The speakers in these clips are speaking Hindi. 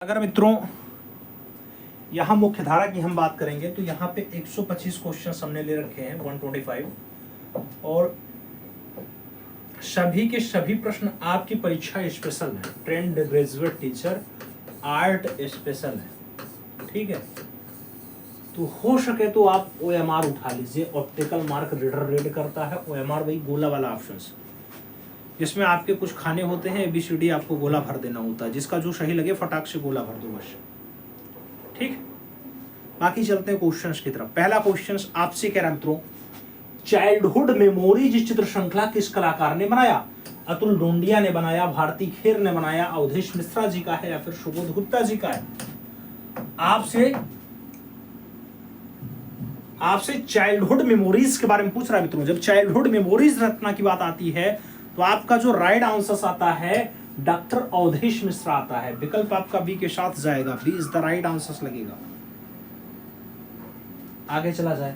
अगर मित्रों यहाँ मुख्य धारा की हम बात करेंगे तो यहाँ पे 125 क्वेश्चन हमने ले रखे हैं 125 और सभी के सभी प्रश्न आपकी परीक्षा स्पेशल है। Trained graduate teacher art special है, ठीक है। तो हो सके तो आप OMR उठा लीजिए। ऑप्टिकल मार्क रीडर रीड करता है। OMR वही गोला वाला ऑप्शन जिसमें आपके कुछ खाने होते हैं, ABCD आपको गोला भर देना होता है। जिसका जो सही लगे फटाक से गोला भर दो बस, ठीक। बाकी चलते हैं क्वेश्चंस की तरफ। पहला क्वेश्चन आपसे कह रहा मित्रों, चाइल्डहुड मेमोरीज चित्र श्रृंखला किस कलाकार ने बनाया? अतुल डोंडिया ने बनाया, भारती खेर ने बनाया, अवधेश मिश्रा जी का है या फिर सुबोध गुप्ता जी का है? आपसे चाइल्डहुड मेमोरीज के बारे में पूछ रहा है मित्रों। जब चाइल्डहुड मेमोरीज रचना की बात आती है तो आपका जो राइट आंसर आता है डॉक्टर अवधेश मिश्रा आता है। विकल्प आपका बी के साथ जाएगा। B is the right answer लगेगा। आगे चला जाए।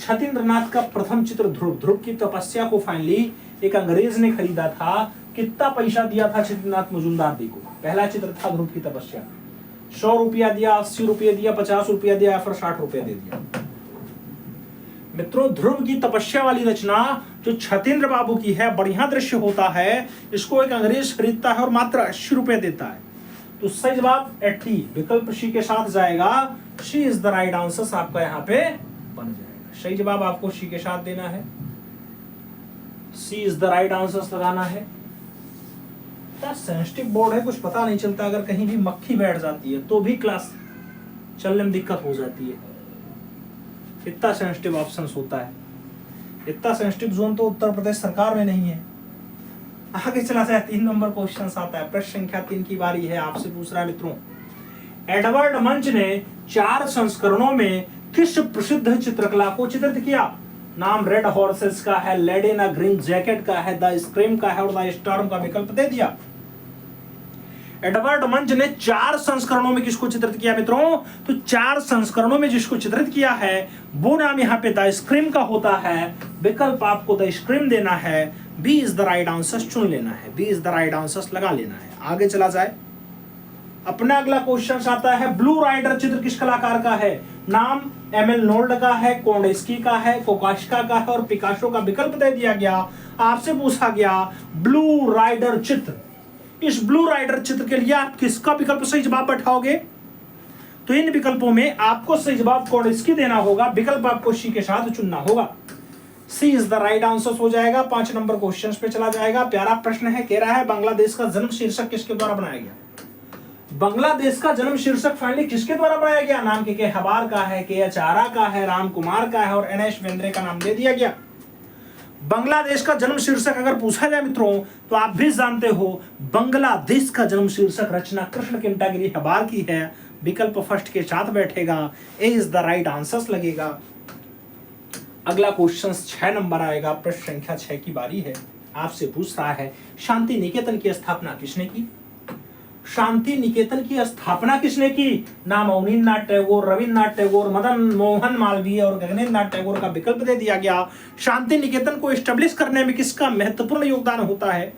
छतीन्द्रनाथ का प्रथम चित्र ध्रुव। ध्रुव की तपस्या को फाइनली एक अंग्रेज ने खरीदा था। कितना पैसा दिया था छतीन्द्रनाथ मजूमदार जी को? पहला चित्र था ध्रुव की तपस्या। 100 रुपया दिया, 80 रुपये दिया, 50 रुपया दिया या फिर 60 रुपया दे दिया? मित्रों, ध्रुव की तपस्या वाली रचना जो छतेंद्र बाबू की है, बढ़िया दृश्य होता है। इसको एक अंग्रेज खरीदता है और मात्र 80 रुपए देता है। तो सही जवाब 80, विकल्प सी के साथ जाएगा। सी इज द राइट आंसर आपका यहाँ पे बन जाएगा। सही जवाब आपको सी के साथ देना है। सी इज द राइट आंसर लगाना है। सेंसिटिव बोर्ड है, कुछ पता नहीं चलता। अगर कहीं भी मक्खी बैठ जाती है तो भी क्लास चलने में दिक्कत हो जाती है। इतना सेंसिटिव ऑप्शन होता है। इतना सेंसिटिव जोन तो उत्तर प्रदेश सरकार में नहीं है। आगे चला जाए। 3 नंबर क्वेश्चन आता है। प्रश्न संख्या 3 की बारी है। आपसे पूछ रहा है मित्रों, एडवर्ड मंच ने 4 संस्करणों में किस प्रसिद्ध चित्रकला को चित्रित किया? नाम रेड हॉर्सेस का है, lady in a green jacket का है, द स्क्रीम का है और द स्टॉर्म का विकल्प दे दिया। एडवर्ड मंच ने 4 संस्करणों में किसको चित्रित किया मित्रों? तो 4 संस्करणों में जिसको चित्रित किया है वो नाम यहाँ पे द स्क्रीम का होता है। विकल्प आपको द स्क्रीम देना है। B is the right answer चुन लेना है। B is the right answer लगा लेना है। आगे चला जाए। अपना अगला क्वेश्चन आता है, ब्लू राइडर चित्र किस कलाकार का है? नाम एमएल नोल्ड का है, कोंडेस्की का है, कोकाश्का का है और पिकासो का विकल्प दे दिया गया। आपसे पूछा गया ब्लू राइडर चित्र। इस ब्लू राइडर चित्र के लिए आप किसका विकल्प सही जवाब बैठाओगे? तो इन विकल्पों में आपको सही जवाब कोंडेस्की देना होगा। विकल्प आपको सी के साथ चुनना होगा। सी इज द राइट आंसर हो जाएगा। 5 नंबर क्वेश्चन पे चला जाएगा। प्यारा प्रश्न है, कह रहा है बांग्लादेश का जन्म शीर्षक किसके द्वारा बनाया गया? बांग्लादेश का जन्म शीर्षक फाइनली किसके द्वारा बनाया गया? नाम के हबार का है, KH आरा का है, राम कुमार का है और NS बेंद्रे का नाम दे दिया गया। बांग्लादेश का जन्म शीर्षक अगर पूछा जाए मित्रों तो आप भी जानते हो बांग्लादेश का जन्म शीर्षक रचना कृष्ण किंटागिरी हबार की है। विकल्प फर्स्ट के साथ बैठेगा। ए इज द राइट आंसर लगेगा। अगला क्वेश्चन 6 नंबर आएगा। प्रश्न संख्या 6 की बारी है। आपसे पूछ रहा है, शांति निकेतन की स्थापना किसने की? शांति निकेतन की स्थापना किसने की? नाम अवनींद्रनाथ टैगोर, रविन्द्रनाथ टैगोर, मदन मोहन मालवीय और गगनेंद्रनाथ टैगोर का विकल्प दे दिया गया। शांति निकेतन को एस्टेब्लिश करने में किसका महत्वपूर्ण योगदान होता है?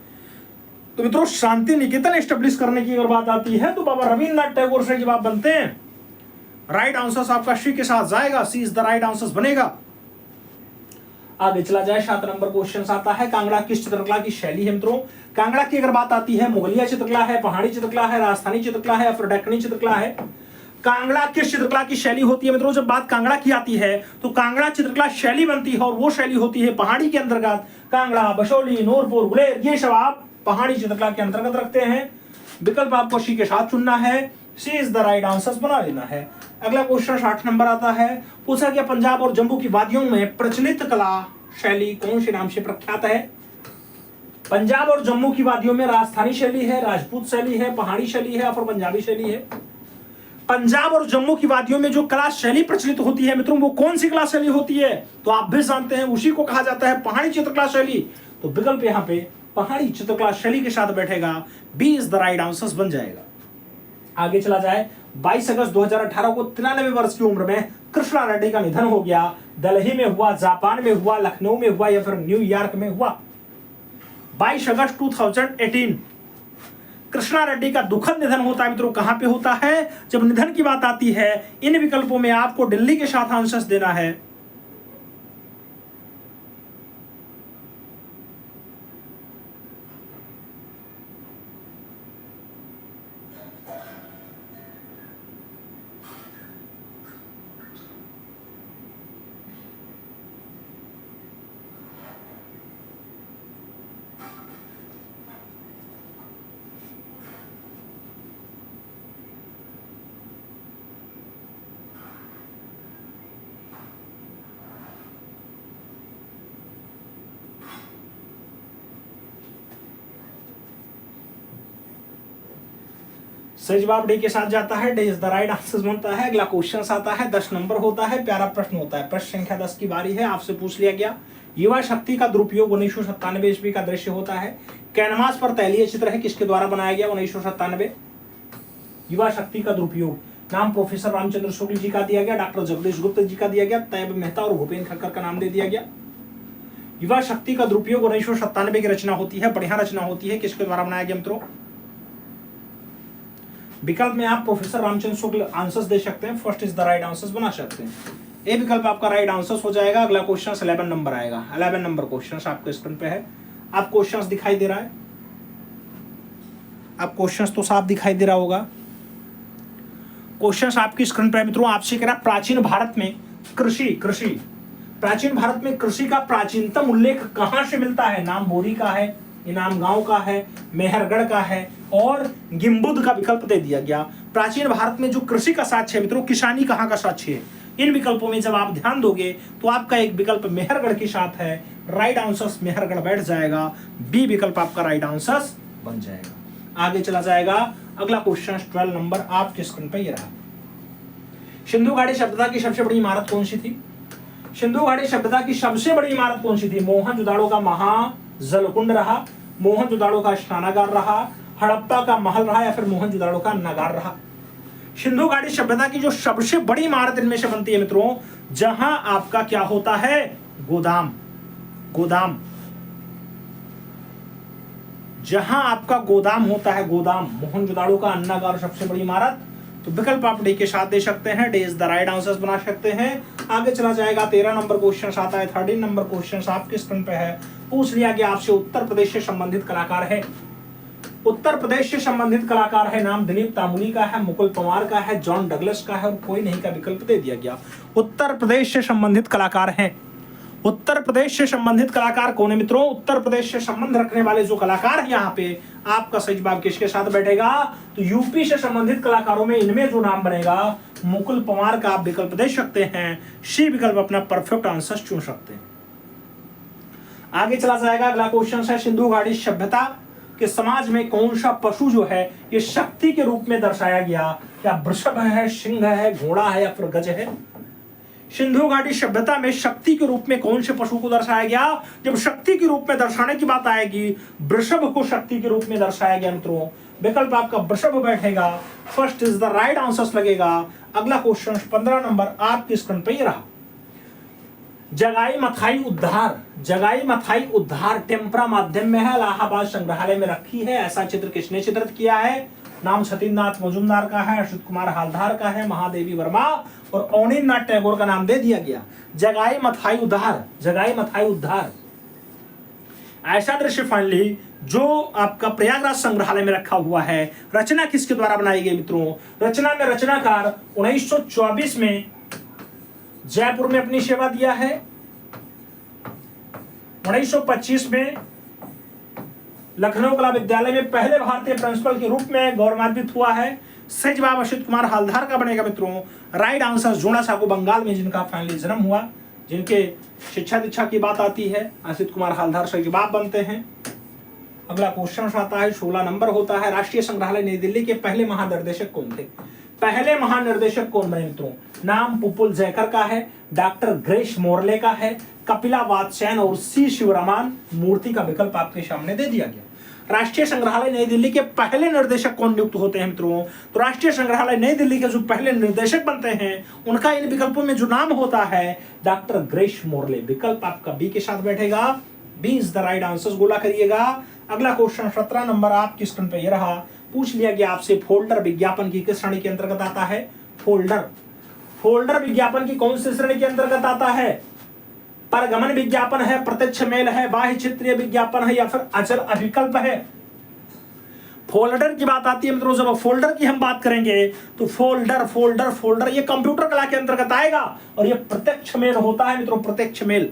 तो मित्रों, शांति निकेतन एस्टेब्लिश करने की अगर बात आती है तो बाबा रविन्द्रनाथ टैगोर से जवाब बनते हैं। राइट आंसर आपका सी के साथ जाएगा। सी इज द राइट आंसर बनेगा। आगे चला जाए। 7 नंबर क्वेश्चन आता है, कांगड़ा किस चित्रकला की शैली है मित्रों? कांगड़ा की अगर बात आती है, मुगलिया चित्रकला है, पहाड़ी चित्रकला है, राजस्थानी चित्रकला है, फिर दक्कनी चित्रकला है। कांगड़ा किस चित्रकला की शैली होती है मित्रों? जब बात कांगड़ा की आती है तो कांगड़ा चित्रकला शैली बनती है और वो शैली होती है पहाड़ी के अंतर्गत। कांगड़ा, बशोली, नूरपुर, गुलेर, ये सब आप पहाड़ी चित्रकला के अंतर्गत रखते हैं। विकल्प आपको सी के साथ चुनना है। सी इज द राइट आंसर बना लेना है। अगला क्वेश्चन 8 नंबर आता है। पूछा गया, पंजाब और जम्मू की वादियों में प्रचलित कला शैली कौन से नाम से प्रख्यात है? पंजाब और जम्मू की वादियों में राजस्थानी शैली है, राजपूत शैली है, पहाड़ी शैली है और पंजाबी शैली है। पंजाब और जम्मू की वादियों में जो कला शैली प्रचलित होती है मित्रों, वो कौन सी कला शैली होती है? तो आप भी जानते हैं, उसी को कहा जाता है पहाड़ी चित्रकला शैली। तो विकल्प यहाँ पे पहाड़ी चित्रकला शैली के साथ बैठेगा। B is the right answer बन जाएगा। आगे चला जाए। 22 अगस्त 2018 को 93 वर्ष की उम्र में कृष्णा रेड्डी का निधन हो गया। दिल्ली में हुआ, जापान में हुआ, लखनऊ में हुआ या फिर न्यूयॉर्क में हुआ? 22 अगस्त 2018 कृष्णा रेड्डी का दुखद निधन होता है मित्रों, कहां पे होता है? जब निधन की बात आती है इन विकल्पों में आपको दिल्ली के साथ आंसर्स देना है। सही जवाब डी के साथ जाता है, D is the right answer बनता है। अगला क्वेश्चन आता है, 10 नंबर होता है, प्यारा प्रश्न होता है। प्रश्न संख्या 10 की बारी है। आपसे पूछ लिया गया युवा शक्ति का दुरुपयोग 1997 ईस्वी का दृश्य होता है। कैनवास पर तैलीय चित्र है, किसके द्वारा बनाया गया? 1997। युवा शक्ति का दुरुपयोग, नाम प्रोफेसर रामचंद्र शुक्ल जी का दिया गया, डॉक्टर जगदीश गुप्ता जी का दिया गया, तैयब मेहता और भूपेन्द्र खक्कर का नाम दे दिया गया। युवा शक्ति का दुरुपयोग 1997 की रचना होती है, बढ़िया रचना होती है। किसके द्वारा बनाया गया मित्रों? विकल्प में आप प्रोफेसर रामचंद्र शुक्ल आंसर्स दे सकते हैं, first is the right answers बना सकते हैं। ए विकल्प आपका राइट आंसर्स हो जाएगा। अगला क्वेश्चन 11 नंबर आएगा। 11 नंबर क्वेश्चन आपके स्क्रीन पे है। आप क्वेश्चंस दिखाई दे रहा है? आप क्वेश्चंस तो साफ दिखाई दे रहा होगा। क्वेश्चंस आपकी स्क्रीन पे है मित्रों। आपसे कह रहा प्राचीन भारत में कृषि प्राचीन भारत में कृषि का प्राचीनतम उल्लेख कहां से मिलता है? नाम बोरी का है, इनाम गांव का है, मेहरगढ़ का है और गिम्बुद का विकल्प दे दिया गया। प्राचीन भारत में जो कृषि का साक्ष्य है मित्रों, किसानी कहां का साक्ष्य है? इन विकल्पों में जब आप ध्यान दोगे तो आपका एक विकल्प मेहरगढ़ के साथ है। राइट आंसर मेहरगढ़ बैठ जाएगा। बी विकल्प आपका राइट आंसर बन जाएगा। आगे चला जाएगा। अगला क्वेश्चन 12 नंबर आपके स्क्रीन पर ये रहा। सिंधु घाटी सभ्यता की सबसे बड़ी इमारत कौन सी थी? सिंधु घाटी सभ्यता की सबसे बड़ी इमारत कौन सी थी? मोहनजोदाड़ो का महाजलकुंड रहा, मोहनजोदाड़ो का स्नानागार रहा, हड़प्पा का महल रहा या फिर मोहनजोदाड़ो का नगार रहा? सिंधु घाटी सभ्यता की जो सबसे बड़ी इमारत इनमें से बनती है मित्रों, जहां आपका क्या होता है? गोदाम जहां आपका गोदाम होता है, गोदाम। मोहनजोदाड़ो का अन्नागार सबसे बड़ी इमारत। तो विकल्प आप डी के साथ दे सकते हैं, D is the right answers बना सकते हैं। आगे चला जाएगा। 13 नंबर क्वेश्चन आता है। 13 नंबर क्वेश्चन आपके स्क्रीन पे है। पूछ लिया गया आपसे उत्तर प्रदेश से संबंधित कलाकार है। उत्तर प्रदेश से संबंधित कलाकार है, नाम दिलीप तामुली का है, मुकुल पंवार का है, जॉन डगलस का है और कोई नहीं का विकल्प दे दिया गया। उत्तर प्रदेश से संबंधित कलाकार हैं। उत्तर प्रदेश से संबंधित कलाकार कौन है मित्रों? उत्तर प्रदेश से संबंध रखने वाले जो कलाकार है यहाँ पे, आपका सही जवाब किसके साथ बैठेगा? तो यूपी से संबंधित कलाकारों में इनमें जो नाम बनेगा मुकुल पंवार का आप विकल्प दे सकते हैं। सी विकल्प अपना परफेक्ट आंसर चुन सकते हैं। आगे चला जाएगा। अगला क्वेश्चन है, सिंधु घाटी सभ्यता के समाज में कौन सा पशु जो है ये शक्ति के रूप में दर्शाया गया? क्या वृषभ है, सिंह है, घोड़ा है या फिर गज है? सिंधु घाटी सभ्यता में शक्ति के रूप में कौन से पशु को दर्शाया गया? जब शक्ति के रूप में दर्शाने की बात आएगी, वृषभ को शक्ति के रूप में दर्शाया गया मित्रों। विकल्प आपका वृषभ बैठेगा। First is the right answer लगेगा। अगला क्वेश्चन 15 नंबर आपकी स्क्रीन पर रहा। जगाई मथाई उद्धार टेम्परा माध्यम में है, इलाहाबाद संग्रहालय में रखी है। ऐसा चित्र किसने चित्रित किया है? नाम सतीन्द्रनाथ मजूमदार का है, अच्युत कुमार हालधार का है, महादेवी वर्मा और अवनीन्द्रनाथ टैगोर का नाम दे दिया गया। जगाई मथाई उद्धार ऐसा दृश्य फाइनली जो आपका प्रयागराज संग्रहालय में रखा हुआ है। रचना किसके द्वारा बनाई गई मित्रों? रचना में रचनाकार 1924 में जयपुर में अपनी सेवा दिया है। 1925 में लखनऊ कला विद्यालय में पहले भारतीय प्रिंसिपल के रूप में गौरवान्वित हुआ है। सही जवाब अच्युत कुमार हालधार का बनेगा मित्रों। राइट आंसर जोड़ा साहू बंगाल में जिनका फाइनली जन्म हुआ, जिनके शिक्षा दीक्षा की बात आती है, अच्युत कुमार हालधार सही जवाब बनते हैं। अगला क्वेश्चन आता है, 16 नंबर होता है। राष्ट्रीय संग्रहालय नई दिल्ली के पहले महानिर्देशक कौन थे? पहले महानिर्देशक कौन बने मित्रों? नाम पुपुल जयकर का है, डॉक्टर ग्रेस मोरले का है, कपिला वात्स्यायन और सी शिवरामान मूर्ति का विकल्प आपके सामने दे दिया गया। राष्ट्रीय संग्रहालय नई दिल्ली के पहले निर्देशक कौन नियुक्त होते हैं मित्रों? तो राष्ट्रीय संग्रहालय नई दिल्ली के जो पहले निर्देशक बनते हैं उनका इन विकल्पों में जो नाम होता है डॉक्टर ग्रेस मोरले। विकल्प आपका बी के साथ बैठेगा। B is the right answer. गोला करिएगा। अगला क्वेश्चन 17 नंबर आपकी स्क्रीन पे ये रहा। पूछ लिया गया आपसे फोल्डर विज्ञापन की किस श्रेणी के अंतर्गत आता है? फोल्डर विज्ञापन की कौन सी श्रेणी के अंतर्गत आता है? परगमन विज्ञापन है, प्रत्यक्ष मेल है, बाह्य चित्रीय विज्ञापन है या फिर अचल अभिकल्प है? फोल्डर की बात आती है मित्रों, जब फोल्डर की हम बात करेंगे तो फोल्डर ये कंप्यूटर कला के अंतर्गत आएगा और ये प्रत्यक्ष मेल होता है मित्रों, प्रत्यक्ष मेल।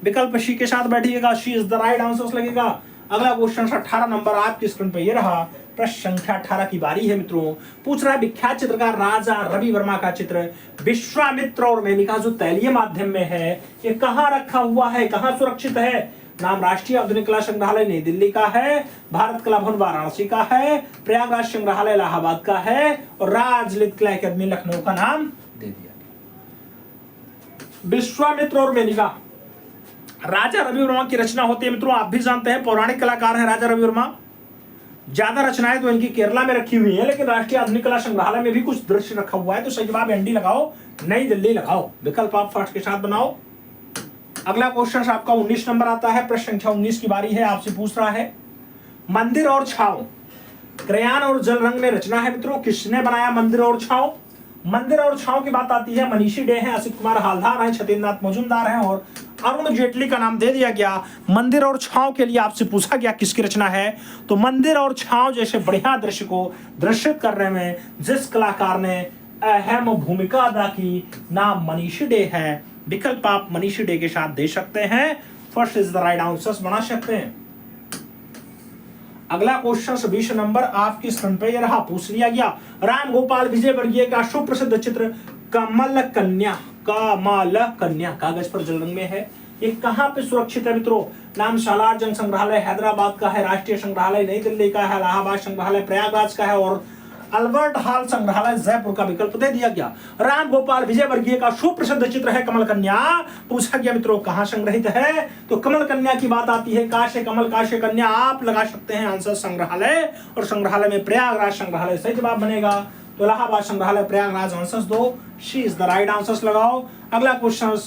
विकल्प सी के साथ बैठिएगा, सी इज द राइट आंसर लगेगा। अगला क्वेश्चन 18 नंबर आपकी स्क्रीन पे ये रहा, प्रश्न संख्या 18 की बारी है मित्रों। पूछ रहा है विख्यात चित्रकार राजा रवि वर्मा का चित्र विश्वामित्र और मेनका जो तैलीय माध्यम में है, ये कहाँ रखा हुआ है, कहाँ सुरक्षित है? नाम राष्ट्रीय आधुनिक कला संग्रहालय नई दिल्ली का है, भारत कला भवन वाराणसी का है, प्रयागराज संग्रहालय इलाहाबाद का है और राजललित कला अकादमी लखनऊ का नाम दे दिया। विश्वामित्र और मेनका राजा रवि वर्मा की रचना होती है मित्रों। आप भी जानते हैं पौराणिक कलाकार हैं राजा रवि वर्मा। ज्यादा रचनाएं तो इनकी केरला में रखी हुई हैं, लेकिन राष्ट्रीय आधुनिक कला संग्रहालय में भी कुछ दृश्य रखा हुआ है। तो सही जवाब एनडी लगाओ, नई दिल्ली लगाओ। विकल्प आप फर्स्ट के साथ बनाओ। अगला क्वेश्चन आपका 19 नंबर आता है, प्रश्न संख्या 19 की बारी है। आपसे पूछ रहा है मंदिर और छाव क्रेयॉन और जल रंग में रचना है मित्रों। किसने बनाया मंदिर और छाव? मंदिर और छाव की बात आती है, मनीषी डे है, असित कुमार हालदार है, छतेंद्रनाथ मजूमदार हैं और अरुण जेटली का नाम दे दिया गया। मंदिर और छाव के लिए आपसे पूछा गया किसकी रचना है, तो मंदिर और छाव जैसे बढ़िया दृश्य को दृश्यित करने में जिस कलाकार ने अहम भूमिका अदा की, नाम मनीषी डे है। विकल्प आप मनीषी डे के साथ दे सकते हैं, first is the right answer बना सकते हैं। अगला क्वेश्चन 20 नंबर आपकी स्क्रीन पे ये रहा, पूछ लिया गया राम गोपाल विजयवर्गीय का सुप्रसिद्ध चित्र कमल कन्या कागज पर जल रंग में है, ये कहां पे सुरक्षित है मित्रों? नाम सालार जंग संग्रहालय हैदराबाद का है, राष्ट्रीय संग्रहालय नई दिल्ली का है, इलाहाबाद संग्रहालय प्रयागराज का है और अल्बर्ट हॉल संग्रहालय जयपुर का विकल्प दे दिया गया। राम गोपाल विजयवर्गीय का सुप्रसिद्ध चित्र है कमल कन्या। पूछा गया मित्रों कहां संग्रहित है, तो कमल कन्या की बात आती है काशे कमल काशे कन्या। आप लगा सकते हैं आंसर संग्रहालय, और संग्रहालय में प्रयागराज संग्रहालय सही जवाब बनेगा। तो इलाहाबाद संग्रहालय प्रयागराज आंसर दो, she is the right answer लगाओ। अगला क्वेश्चन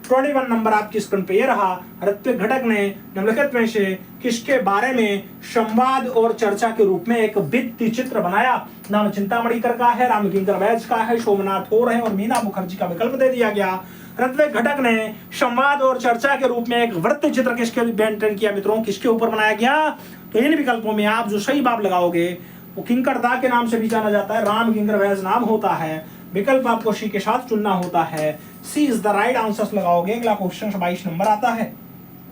21 नंबर आपकी स्क्रीन पे ये रहा, ऋत्विक घटक ने निम्नलिखित में से किसके बारे में संवाद और चर्चा के रूप में एक भित्ति चित्र बनाया? नाम चिंतामणिकर का है, रामकिंकर वैद्य का है, सोमनाथ होर है और मीना मुखर्जी का विकल्प दे दिया गया। ऋत्विक घटक ने संवाद और चर्चा के रूप में एक वृत्त चित्र किसके मेंटेन किया मित्रों, किसके ऊपर बनाया गया? तो इन विकल्पों में आप जो सही जवाब लगाओगे वो किंकर दा के नाम से भी जाना जाता है, रामकिंकर वैद्य नाम होता है। विकल्प आपको सी के साथ चुनना होता है, सी इज द राइट आंसर लगाओगे। अगला क्वेश्चन 22 नंबर आता है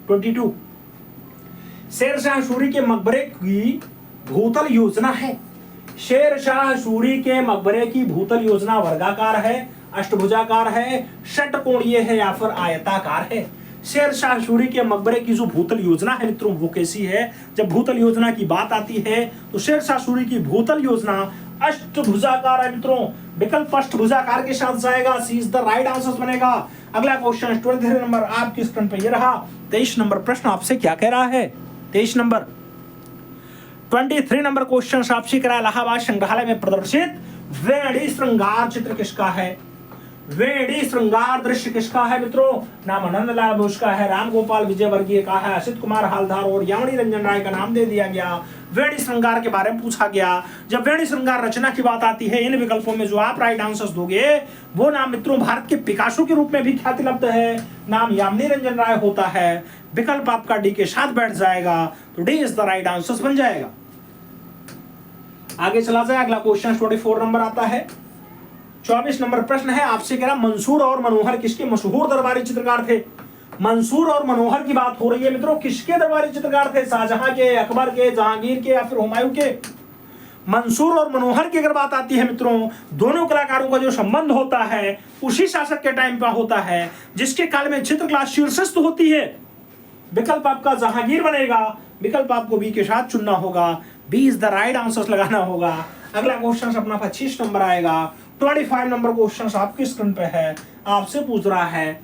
22, शेरशाह सूरी के मकबरे की भूतल योजना है। शेरशाह सूरी के मकबरे की भूतल योजना वर्गाकार है, अष्टभुजाकार है, षटकोणीय है या फिर आयताकार है? शेरशाह सूरी के मकबरे की जो भूतल योजना है मित्रों वो कैसी है? जब भूतल योजना की बात आती है तो शेरशाह सूरी की भूतल योजना अष्टभुजाकार है मित्रों। विकल्प अष्टभुजाकार के साथ जाएगा, सी इज द राइट आंसर बनेगा। अगला क्वेश्चन 23 नंबर आपकी स्क्रीन पे ये रहा, 23 नंबर प्रश्न आपसे क्या कह रहा है? 23 नंबर 23 नंबर क्वेश्चन आपसे कह रहा है इलाहाबाद संग्रहालय में प्रदर्शित वेणी श्रृंगार चित्र किसका है? वेणी श्रृंगार दृश्य किसका है मित्रों? नाम आनंदलाल बोस का है, राम गोपाल विजयवर्गीय का है, असित कुमार हालदार और यामिनी रंजन राय का नाम दे दिया गया। वेणी श्रृंगार के बारे में पूछा गया। जब वेणी श्रृंगार रचना की बात आती है, इन विकल्पों में जो आप राइट आंसर दोगे वो नाम मित्रों भारत के पिकासो के रूप में भी ख्याति लब्ध है, नाम यामिनी रंजन राय होता है। विकल्प आपका डी के साथ बैठ जाएगा, तो D is the right answer बन जाएगा। आगे चला जाए, अगला क्वेश्चन 24 नंबर आता है। 24 नंबर प्रश्न है आपसे कह रहा मंसूर और मनोहर किसके मशहूर दरबारी चित्रकार थे? मंसूर और मनोहर की बात हो रही है मित्रों, किसके दरबारी चित्रकार थे? शाहजहां के, अकबर के, जहांगीर के या फिर हुमायूं के? मंसूर और मनोहर की अगर बात आती है मित्रों, दोनों कलाकारों का जो संबंध होता है उसी शासक के टाइम का होता है जिसके काल में चित्रकला शीर्षस्थ होती है। विकल्प आपका जहांगीर बनेगा। विकल्प आपको बी के साथ चुनना होगा, B is the right answer लगाना होगा। अगला क्वेश्चन अपना 25 नंबर आएगा। 25 नंबर क्वेश्चन आपकी स्क्रीन पे है, आपसे पूछ रहा है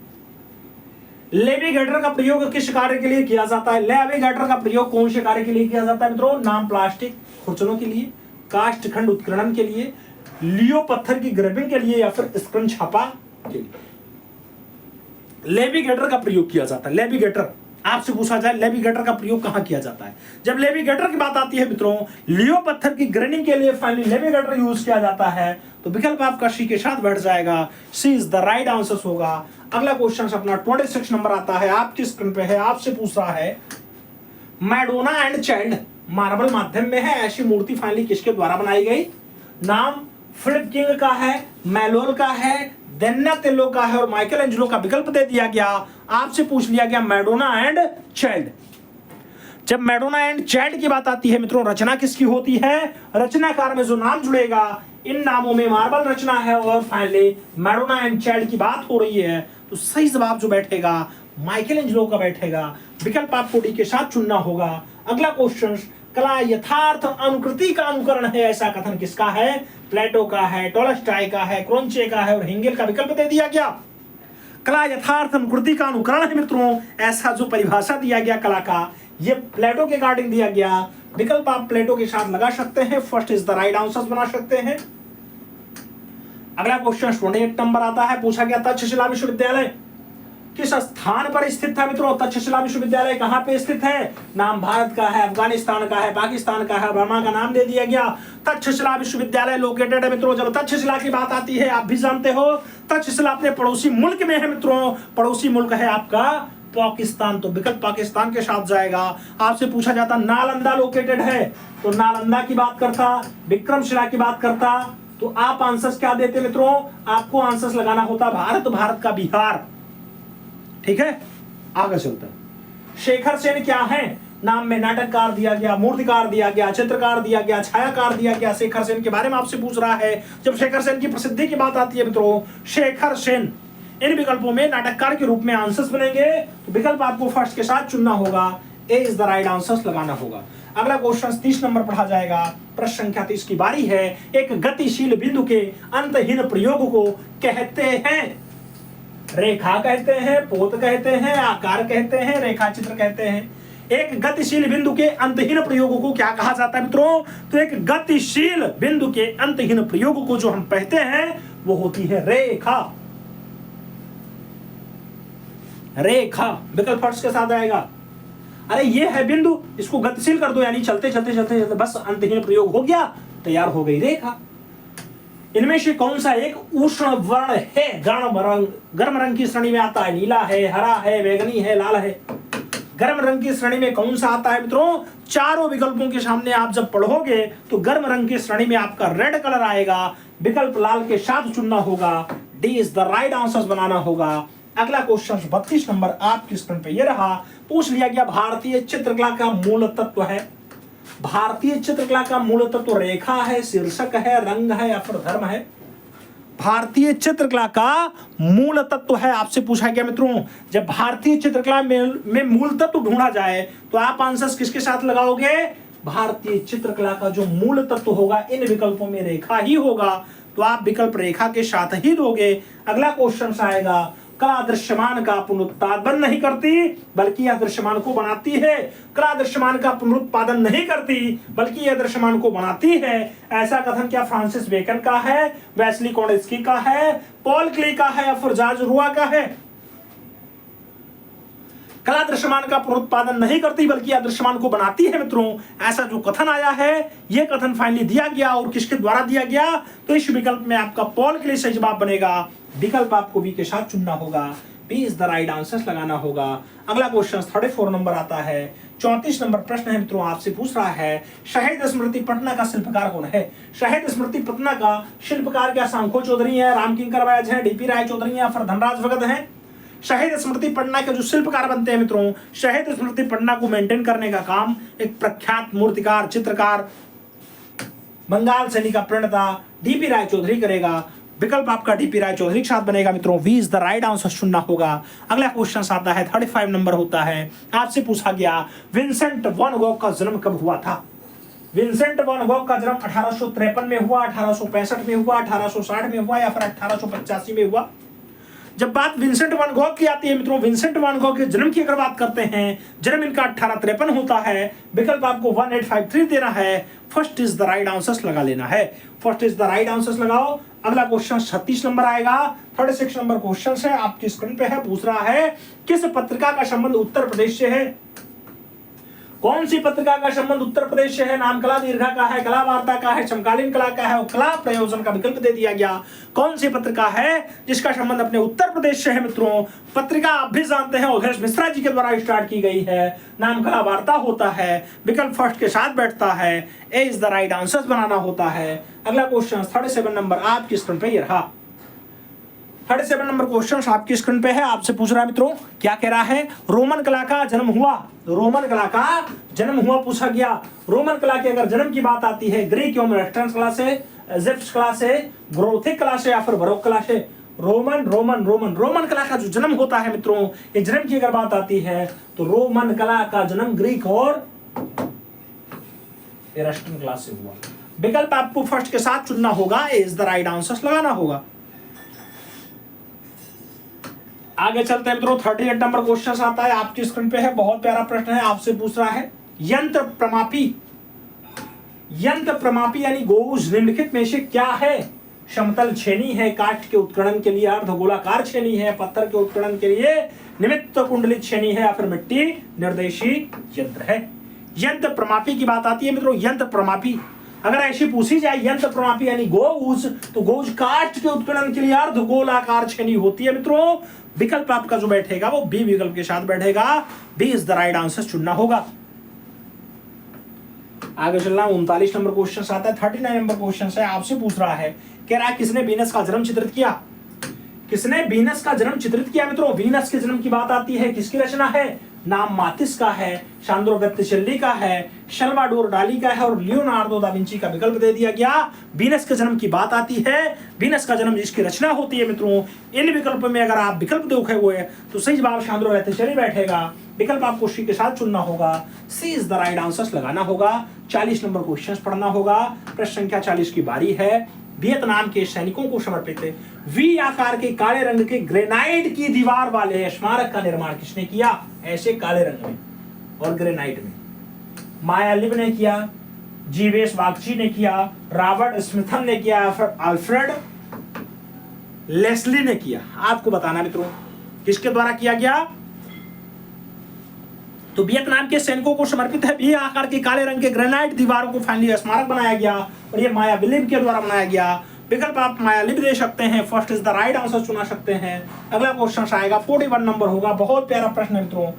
लेविगेटर का प्रयोग किस कार्य के लिए किया जाता है? लेविगेटर का प्रयोग कौन से कार्य के लिए किया जाता है मित्रों? नाम प्लास्टिक खुरचनों के लिए, काष्ठ खंड उत्कीर्णन के लिए, लियो पत्थर की ग्रेविंग के लिए या फिर स्क्रंच छापा के लिए। लेविगेटर का प्रयोग किया जाता है। लेविगेटर आपसे पूछा जाए लेविगेटर का प्रयोग कहां किया जाता है। जब लेविगेटर की बात आती है मित्रों, लियो पत्थर की ग्रेनिंग के लिए फाइनली लेविगेटर यूज किया जाता है। तो विकल्प आपका सी के साथ बैठ जाएगा, सी इज द राइट आंसर होगा। अगला क्वेश्चन अपना 26 नंबर आता है, आपकी स्क्रीन पे है, आपसे पूछ रहा है मैडोना एंड चाइल्ड मार्बल माध्यम में है, ऐसी मूर्ति फाइनली किसके द्वारा बनाई गई। नाम फिलिप किंग का है, मैलोल का है, डेन्नातेलो का है और माइकल एंजेलो का विकल्प दे दिया गया। आपसे पूछ लिया गया मैडोना एंड चाइल्ड। जब मैडोना एंड चाइल्ड की बात आती है मित्रों, रचना किसकी होती है, रचनाकार में जो नाम जुड़ेगा इन नामों में मार्बल रचना है और फाइनली मैडोना एंड चाइल्ड की बात हो रही है। तो सही जवाब जो बैठेगा माइकल एंजेलो का बैठेगा। विकल्प आपको डी के साथ चुनना होगा। अगला क्वेश्चन, कला यथार्थ अनुकृति का अनुकरण है, ऐसा कथन किसका है। प्लेटो का है, टोल्स्टॉय का है, क्रोंचे का है और हेगेल का विकल्प दे दिया गया। कला यथार्थ अनुकृति का अनुकरण है मित्रों, ऐसा जो परिभाषा दिया गया कला का, ये प्लेटो के अकॉर्डिंग दिया गया। विकल्प आप प्लेटो के साथ लगा सकते हैं, first is the right answer बना सकते हैं। अगला क्वेश्चन 28 नंबर आता है, पूछा गया तक्षशिला विश्वविद्यालय किस स्थान पर स्थित था मित्रों। तक्षशिला विश्वविद्यालय कहां पे स्थित है। नाम भारत का है, अफगानिस्तान का है, पाकिस्तान का है, बर्मा का नाम दे दिया गया। तक्षशिला विश्वविद्यालय लोकेटेड है मित्रों। जब तक्षशिला की बात आती है, आप भी जानते हो तक्षशिला अपने पड़ोसी मुल्क में है मित्रों। पड़ोसी मुल्क है आपका पाकिस्तान, तो विकल्प पाकिस्तान के साथ जाएगा। आपसे पूछा जाता नालंदा लोकेटेड है, तो नालंदा की बात करता, विक्रमशिला की बात करता, तो आप आंसर्स क्या देते मित्रों, आपको आंसर्स लगाना होता भारत, भारत का बिहार। ठीक है, आगे चलते हैं। शेखर सेन क्या है। नाम में नाटककार दिया गया, मूर्तिकार दिया गया, चित्रकार दिया गया, छायाकार दिया गया। शेखर सेन के बारे में आपसे पूछ रहा है। जब शेखर सेन की प्रसिद्धि की बात आती है मित्रों, शेखर सेन, इन विकल्पों में नाटककार के रूप में आंसर्स बनेंगे। तो विकल्प आपको फर्स्ट के साथ चुनना होगा, ए इज द राइट आंसर लगाना होगा। अगला क्वेश्चन 30 नंबर पढ़ा जाएगा, प्रश्न संख्या 30 की बारी है। एक गतिशील बिंदु के अंतहीन प्रयोग को कहते हैं, रेखा कहते हैं, पोत कहते हैं, आकार कहते हैं, रेखा चित्र कहते हैं। एक गतिशील बिंदु के अंतहीन प्रयोग को क्या कहा जाता है मित्रों, तो एक गतिशील बिंदु के अंतहीन प्रयोग को जो हम कहते हैं वो होती है रेखा। रेखा विकल्प फर्स्ट के साथ आएगा। अरे ये है बिंदु, इसको गतिशील कर दो, यानी चलते चलते चलते चलते बस अंतहीन प्रयोग हो गया, तैयार हो गई रेखा। इनमें से कौन सा एक उष्ण वर्ण है, गर्म रंग की श्रेणी में आता है। नीला है, हरा है, बैगनी है, लाल है। गर्म रंग की श्रेणी में कौन सा आता है मित्रों, चारों विकल्पों के सामने आप जब पढ़ोगे तो गर्म रंग की श्रेणी में आपका रेड कलर आएगा। विकल्प लाल के साथ चुनना होगा, D is the right answer बनाना होगा। अगला क्वेश्चन 32 नंबर आपकी स्क्रीन पे ये रहा, पूछ लिया गया भारतीय चित्रकला का मूल तत्व है। भारतीय चित्रकला का मूल तत्व रेखा है, शीर्षक है, रंग है या फिर धर्म है। भारतीय चित्रकला का मूल तत्व है, आपसे पूछा गया मित्रों। जब भारतीय चित्रकला में मूल तत्व ढूंढा जाए तो आप आंसर्स किसके साथ लगाओगे, भारतीय चित्रकला का जो मूल तत्व होगा इन विकल्पों में रेखा ही होगा, तो आप विकल्प रेखा के साथ ही दोगे। अगला क्वेश्चन आएगा, कला दृश्यमान का पुनरुत्पादन नहीं करती बल्कि यह दृश्यमान को बनाती है। कला दृश्यमान का पुनरुत्पादन नहीं करती बल्कि यह दृश्यमान को बनाती है, ऐसा कथन क्या फ्रांसिस बेकन का है, वेस्ली कोंडिस्की का है, पॉल क्ले का है या फिर जॉर्ज रुआ का है। कला दृश्यमान का पुनरुत्पादन नहीं करती बल्कि यह दृश्यमान को बनाती है मित्रों, ऐसा जो कथन आया है यह कथन फाइनली दिया गया और किसके द्वारा दिया गया, तो इस विकल्प में आपका पॉल क्ले सही जवाब बनेगा। विकल्प आपको बी के साथ चुनना होगा, B is the right answer लगाना होगा। अगला क्वेश्चन 34 नंबर आता है, 34 नंबर प्रश्न है मित्रों, आपसे पूछ रहा है शहीद स्मृति पटना का शिल्पकार कौन है। शहीद स्मृति पटना का शिल्पकार क्या शंखो चौधरी है, रामकिंकर बैज है, डीपी राय चौधरी है या फिर धनराज भगत है। शहीद स्मृति पटना के जो शिल्पकार बनते हैं मित्रों, शहीद स्मृति पटना को मेंटेन करने का काम एक प्रख्यात मूर्तिकार चित्रकार बंगाल सैनिक का प्रणेता डीपी राय चौधरी करेगा। विकल्प आपका डीपी राय चौधरी के साथ बनेगा मित्रों, B is the right answer चुनना होगा। अगला क्वेश्चन आता है 35 नंबर होता है, आपसे पूछा गया विंसेंट वैन गॉग का जन्म कब हुआ था। विंसेंट वैन गॉग का जन्म 1853 में हुआ, 1865 में हुआ, 1860 में हुआ या फिर 1885 में हुआ। जब बात विंसेंट वैन गॉग की आती है मित्रों, विंसेंट वैन गॉग के जन्म की अगर बात करते हैं, जन्म इनका 1853 होता है। विकल्प आपको 1853 देना है। First is the right answer लगा लेना है। First is the right answer लगाओ। अगला क्वेश्चन 36 नंबर आएगा। 36 नंबर क्वेश्चन है, आपकी स्क्रीन पे है। पूछ रहा है किस पत्रिका का संबंध उत्तर प्रदेश से है? कौन सी पत्रिका का संबंध उत्तर प्रदेश से है? नाम कला दीर्घा का है, कला वार्ता का है, समकालीन कला का है और कला प्रयोजन का विकल्प दे दिया गया। कौन सी पत्रिका है जिसका संबंध अपने उत्तर प्रदेश से है मित्रों? पत्रिका आप भी जानते हैं, अवधेश मिश्रा जी के द्वारा स्टार्ट की गई है। नाम कला वार्ता होता है। विकल्प फर्स्ट के साथ बैठता है। ए इज द राइट आंसर बनाना होता है। अगला क्वेश्चन 37 नंबर आपकी स्क्रीन पे ये रहा। 37 नंबर क्वेश्चन आपकी स्क्रीन पे है। आपसे पूछ रहा है मित्रों, क्या कह रहा है? रोमन कला का जन्म हुआ। रोमन कला का जन्म हुआ पूछा गया। रोमन कला के अगर जन्म की बात आती है, ग्रीक एवं रेस्टोरेंट कला से, इजिप्ट कला से, ग्रोथिक कला से या फिर बरोक कला से? रोमन कला का जो जन्म होता है मित्रों, ये जन्म की अगर बात आती है तो रोमन कला का जन्म ग्रीक और रेस्टोरेंट कला से हुआ। विकल्प आपको फर्स्ट के साथ चुनना होगा। इज द राइट आंसर लगाना होगा। आगे चलते हैं मित्रों। 38 नंबर क्वेश्चन आता है, आपकी स्क्रीन पे है। बहुत प्यारा प्रश्न है। आपसे पूछ रहा है यंत्र प्रमापी यानी गोज निम्नलिखित में से क्या है? समतल छेनी है, काष्ठ के उत्खनन के लिए अर्धगोलाकार छेनी है, पत्थर के उत्खनन के लिए निमित्त कुंडलित छेनी है या फिर मिट्टी निर्देशी यंत्र है। यंत्र प्रमापी की बात आती है मित्रों। यंत्र प्रमापी अगर ऐसी पूछी जाए, यंत्र प्रमापी यानी गोज, तो गोज काष्ठ के उत्खनन के लिए अर्धगोलाकार छेनी होती है मित्रों। विकल्प आपका जो बैठेगा वो बी विकल्प के साथ बैठेगा। B is the right answer चुनना होगा। आगे चलना 39 नंबर क्वेश्चन आता है। 39 नंबर क्वेश्चन है, आपसे पूछ रहा है, कह रहा है किसने वीनस का जन्म चित्रित किया? किसने वीनस का जन्म चित्रित किया मित्रों? वीनस के जन्म की बात आती है, किसकी रचना है? नाम मातिस का है, शांद्रो बॉत्तिचेल्ली का है, सल्वाडोर डाली का है और लियोनार्डो दा विंची का विकल्प दे दिया गया। वीनस के जन्म की बात आती है, वीनस का जन्म जिसकी रचना होती है मित्रों, इन विकल्प में अगर आप विकल्प देखे हुए तो सही जवाब शांद्रो बॉत्तिचेल्ली बैठेगा। विकल्प आपको सी के साथ चुनना होगा। सी इज द राइट आंसर लगाना होगा। 40 नंबर क्वेश्चन पढ़ना होगा। प्रश्न संख्या 40 की बारी है। वियतनाम के सैनिकों को समर्पित वी आकार के काले रंग के ग्रेनाइट की दीवार वाले स्मारक का निर्माण किसने किया? ऐसे काले रंग में और ग्रेनाइट में माया लिब ने किया, जीवेश बागची ने किया, रॉबर्ट स्मिथन ने किया, अल्फ्रेड लेस्ली ने किया। आपको बताना मित्रों किसके द्वारा किया गया। तो वियतनाम के सैनिकों को समर्पित है। वी आकार के काले रंग के ग्रेनाइट दीवारों को फाइनली स्मारक बनाया गया और ये माया लिब के द्वारा बनाया गया। विकल्प आप माया लिब दे सकते हैं। First is the right answer चुना सकते हैं। अगला क्वेश्चन आएगा 41 नंबर होगा। बहुत प्यारा प्रश्न है मित्रों।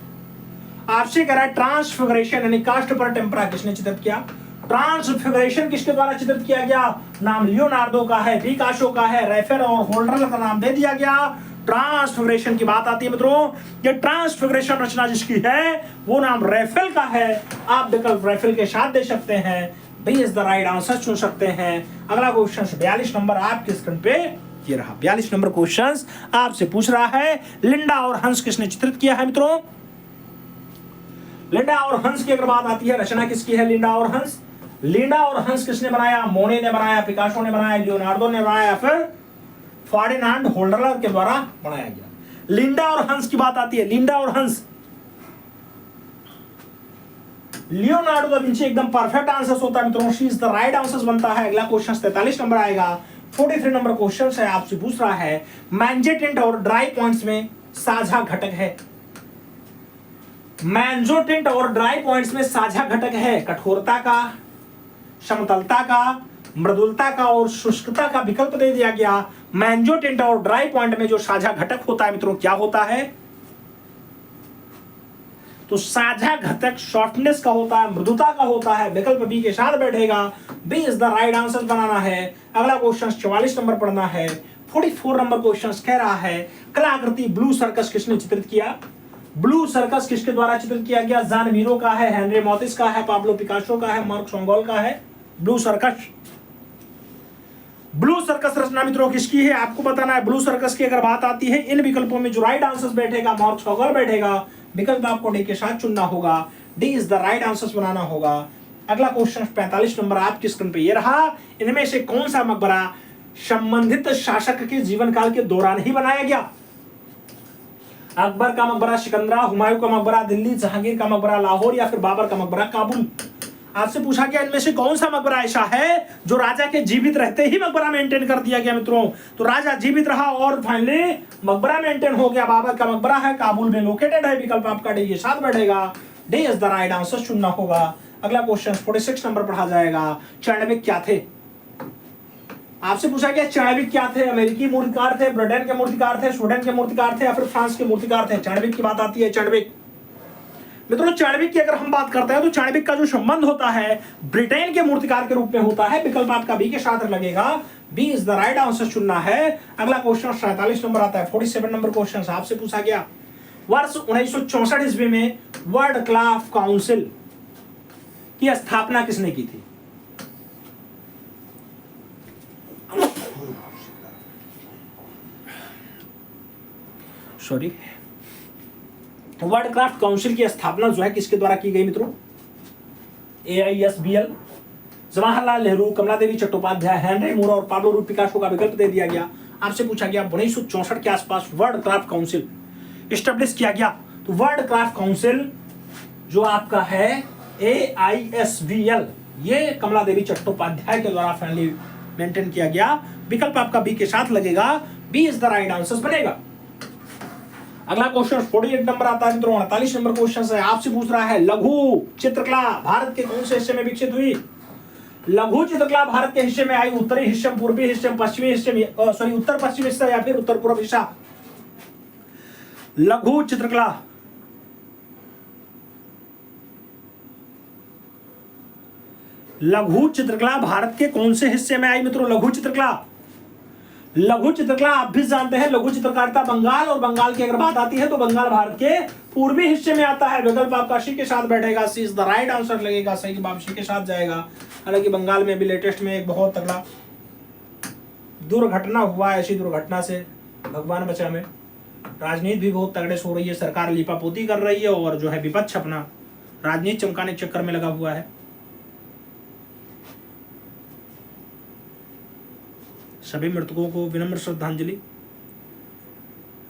आपसे कह रहा है ट्रांसफिगरेशन यानी काष्ठ पर टेम्परा किसने चित्रित किया? ट्रांसफिगरेशन किसके द्वारा चित्रित किया गया? नाम लियोनार्डो का है, पिकासो का है, रैफेल और होल्डर का नाम दे दिया गया। ट्रांसफिगरेशन की बात आती है मित्रों, ये ट्रांसफिगरेशन रचना जिसकी है वो नाम रैफेल का है। आप विकल्प रैफेल के साथ दे सकते हैं। B is the right answer चुन सकते हैं। अगला क्वेश्चन 42 नंबर आपके स्क्रीन पे ये रहा। 42 नंबर क्वेश्चन आपसे पूछ रहा है लिंडा और हंस किसने चित्रित किया है मित्रों? लिंडा और हंस की अगर बात आती है, रचना किसकी है? लिंडा और हंस। लिंडा और हंस किसने बनाया? मोने ने बनाया, पिकासो ने बनाया, लियोनार्डो ने बनाया, फिर फर्डिनांड होल्डरर के द्वारा बनाया गया। लिंडा और हंस की बात आती है, लिंडा और हंस। लियोनार्डो दा विंची एकदम परफेक्ट आंसर होता है मित्रों। She is the right answer बनता है। अगला क्वेश्चन 43 नंबर आएगा। 43 नंबर क्वेश्चन है, आपसे पूछ रहा है मैंजेटिंट और ड्राई पॉइंट्स में साझा घटक है। मैंजोटिंट और ड्राई पॉइंट्स में साझा घटक है कठोरता का, समतलता का, मृदुलता का और शुष्कता का विकल्प दे दिया गया। मैंजोटिंट और ड्राई पॉइंट में जो साझा घटक होता है मित्रों क्या होता है? तो साझा घटक शॉर्टनेस का होता है, मृदुता का होता है। विकल्प बी के साथ बैठेगा। B is the right answer बनाना है। अगला क्वेश्चन 44 नंबर पढ़ना है। 44 नंबर क्वेश्चन कह रहा है कलाकृति ब्लू सर्कस किसने चित्रित किया? ब्लू सर्कस किसके द्वारा चित्रित किया गया? जान मीरो का है, हेनरी मोतिस का है, पाब्लो पिकासो का है, मार्क सोंगोल का है। ब्लू सर्कस, ब्लू सर्कस रचना मित्रों किसकी है आपको बताना है। ब्लू सर्कस की अगर बात आती है, इन विकल्पों में जो राइट आंसर बैठेगा मार्क सोंगोल बैठेगा। विकल्प आपको डी के साथ चुनना होगा। D is the right answer बनाना होगा। अगला क्वेश्चन 45 नंबर आपकी स्क्रीन पे ये रहा। इनमें से कौन सा मकबरा संबंधित शासक के जीवन काल के दौरान ही बनाया गया? अकबर का मकबरा सिकंदरा, हुमायूं का मकबरा दिल्ली, जहांगीर का मकबरा लाहौर या फिर बाबर का मकबरा काबुल। आपसे पूछा गया इनमें से कौन सा मकबरा ऐसा है जो राजा के जीवित रहते ही मकबरा मेंटेन कर दिया गया मित्रों। तो राजा जीवित रहा और फाइनली मकबरा मेंटेन हो गया। बाबर का मकबरा है, काबुल में लोकेटेड है। विकल्प आपका डी के साथ बैठेगा। D is the right answer चुनना होगा। अगला क्वेश्चन 46 नंबर पढ़ा जाएगा। चाणक्य क्या थे? आपसे पूछा गया चाणक्य क्या थे? अमेरिकी मूर्तिकार थे, ब्रिटेन के मूर्तिकार थे, स्वीडन के मूर्तिकार थे या फिर फ्रांस के मूर्तिकार थे? चाणक्य की बात आती है। चाणक्य मित्रों, चाणक्य की अगर हम बात करते हैं तो चाणक्य का जो संबंध होता है ब्रिटेन के मूर्तिकार के रूप में होता है। विकल्प आपका बी के साथ लगेगा। B is the right answer चुनना है। अगला क्वेश्चन 47 नंबर आता है। 47 नंबर क्वेश्चन आपसे पूछा गया वर्ष 1964 ईस्वी में वर्ल्ड क्लास काउंसिल की स्थापना किसने की थी? सॉरी, वर्ल्ड क्राफ्ट काउंसिल की स्थापना जो है किसके द्वारा की गई मित्रों? AISBL, जवाहरलाल नेहरू, कमला देवी चट्टोपाध्याय, हेनरी मूर और पाब्लो पिकासो का विकल्प दे दिया गया। आपसे पूछा गया 1964 के आसपास वर्ल्ड क्राफ्ट काउंसिल स्टैब्लिश किया गया। तो वर्ल्ड क्राफ्ट काउंसिल जो आपका है AISBL, ये कमला देवी चट्टोपाध्याय के द्वारा फाइनली मेंटेन किया गया। विकल्प आपका बी के साथ लगेगा। B is the right answer बनेगा। अगला क्वेश्चन 48 नंबर आता है मित्रों। 48 नंबर क्वेश्चन है, आपसे पूछ रहा है लघु चित्रकला भारत के कौन से हिस्से में विकसित हुई? लघु चित्रकला भारत के हिस्से में आई। उत्तरी हिस्से, पूर्वी हिस्से, पश्चिमी हिस्से, सॉरी उत्तर पश्चिम हिस्सा या फिर उत्तर पूर्व हिस्सा? लघु चित्रकला भारत के कौन से हिस्से में आई मित्रों? लघु चित्रकला आप भी जानते हैं, लघु चित्रकारिता बंगाल, और बंगाल की अगर बात आती है तो बंगाल भारत के पूर्वी हिस्से में आता है। विकल्प आपका सी के साथ बैठेगा। सी इज द राइट आंसर लगेगा। सही जवाब सी के साथ जाएगा। हालांकि बंगाल में भी लेटेस्ट में एक बहुत तगड़ा दुर्घटना हुआ है। ऐसी दुर्घटना से भगवान बचा में राजनीति भी बहुत तगड़े से हो रही है। सरकार लिपापोती कर रही है और जो है विपक्ष अपना राजनीति चमकाने के चक्कर में लगा हुआ है। सभी मृतकों को विनम्र श्रद्धांजलि।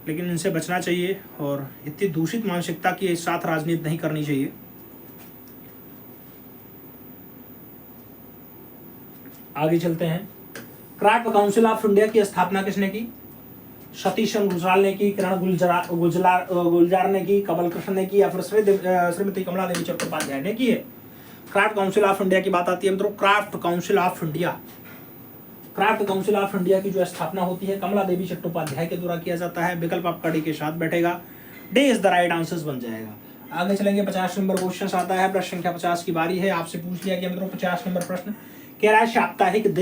लेकिन इनसे बचना चाहिए और इतनी दूषित मानसिकता की साथ राजनीति नहीं करनी चाहिए। आगे चलते हैं। क्राफ्ट काउंसिल ऑफ इंडिया की स्थापना किसने की? सतीश चंद्र गुजराल ने की, किरण गुलजार ने की, कमल कृष्ण ने की या फिर श्रीमती कमला देवी चट्टोपाध्याय ने की है? क्राफ्ट काउंसिल ऑफ इंडिया की बात आती है मित्रों। क्राफ्ट काउंसिल ऑफ इंडिया की जो स्थापना होती है कमला देवी चट्टोपाध्याय के द्वारा किया जाता है। विकल्प आपका डी के साथ बैठेगा। D is the right answer बन जाएगा। आगे चलेंगे। 50 नंबर क्वेश्चन आता है। प्रश्न संख्या 50 की बारी है। आपसे पूछ लिया गया मित्रों 50 नंबर प्रश्न कह रहा है साप्ताहिक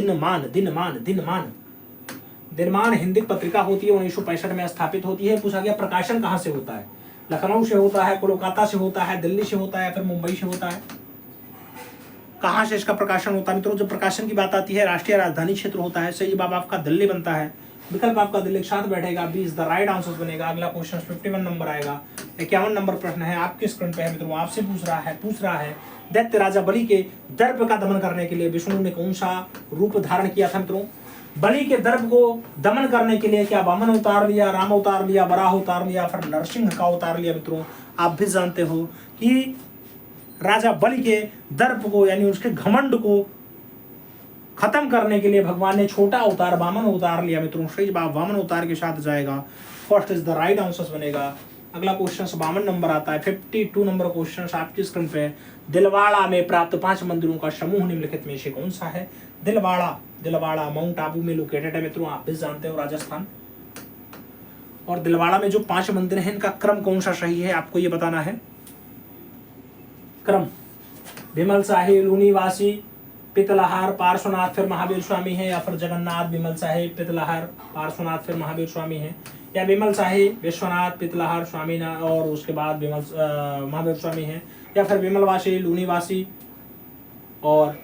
दिनमान हिंदी पत्रिका होती है, 1965 में स्थापित होती है। पूछा गया प्रकाशन कहाँ से होता है? लखनऊ से होता है, कोलकाता से होता है, दिल्ली से होता है या फिर मुंबई से होता है? कहाँ से इसका प्रकाशन होता है मित्रों? जब प्रकाशन की बात आती है राष्ट्रीय राजधानी क्षेत्र होता है। सही जवाब आपका दिल्ली बनता है। विकल्प आपका दिल्ली के साथ बैठेगा। B is the right answer बनेगा। अगला क्वेश्चन 51 नंबर आएगा। 51 नंबर प्रश्न है आपके स्क्रीन पे है मित्रों। आपसे पूछ रहा है दैत्य राजा बलि के दर्प का दमन करने के लिए विष्णु ने कौन सा रूप धारण किया था मित्रों? बलि के दर्प को दमन करने के लिए क्या वामन अवतार लिया, राम अवतार लिया, वराह अवतार लिया, फिर नरसिंह का अवतार लिया मित्रों? आप भी जानते हो कि राजा बलि के दर्प को यानी उसके घमंड को खत्म करने के लिए भगवान ने छोटा अवतार वामन अवतार लिया मित्रों। सही जवाब वामन अवतार के साथ जाएगा। First is the right answer बनेगा। अगला क्वेश्चन 52 नंबर आता है। 52 नंबर क्वेश्चन आपकी स्क्रीन पे। दिलवाड़ा में प्राप्त 5 मंदिरों का समूह निम्नलिखित में से कौन सा है? दिलवाड़ा माउंट आबू में लोकेटेड है मित्रों। आप भी जानते हो राजस्थान। और दिलवाड़ा में जो 5 मंदिर हैं इनका क्रम कौन सा सही है आपको ये बताना है। क्रम विमल शाही, लूनीवासी, पितलहार, पार्श्वनाथ फिर महावीर स्वामी है या फिर जगन्नाथ, विमल शाही, पितलहार, पार्श्वनाथ फिर महावीर स्वामी है, या विमल शाही, विश्वनाथ, पितलहार, स्वामी और उसके बाद महावीर स्वामी है, या फिर विमलवासी, लूनीवासी और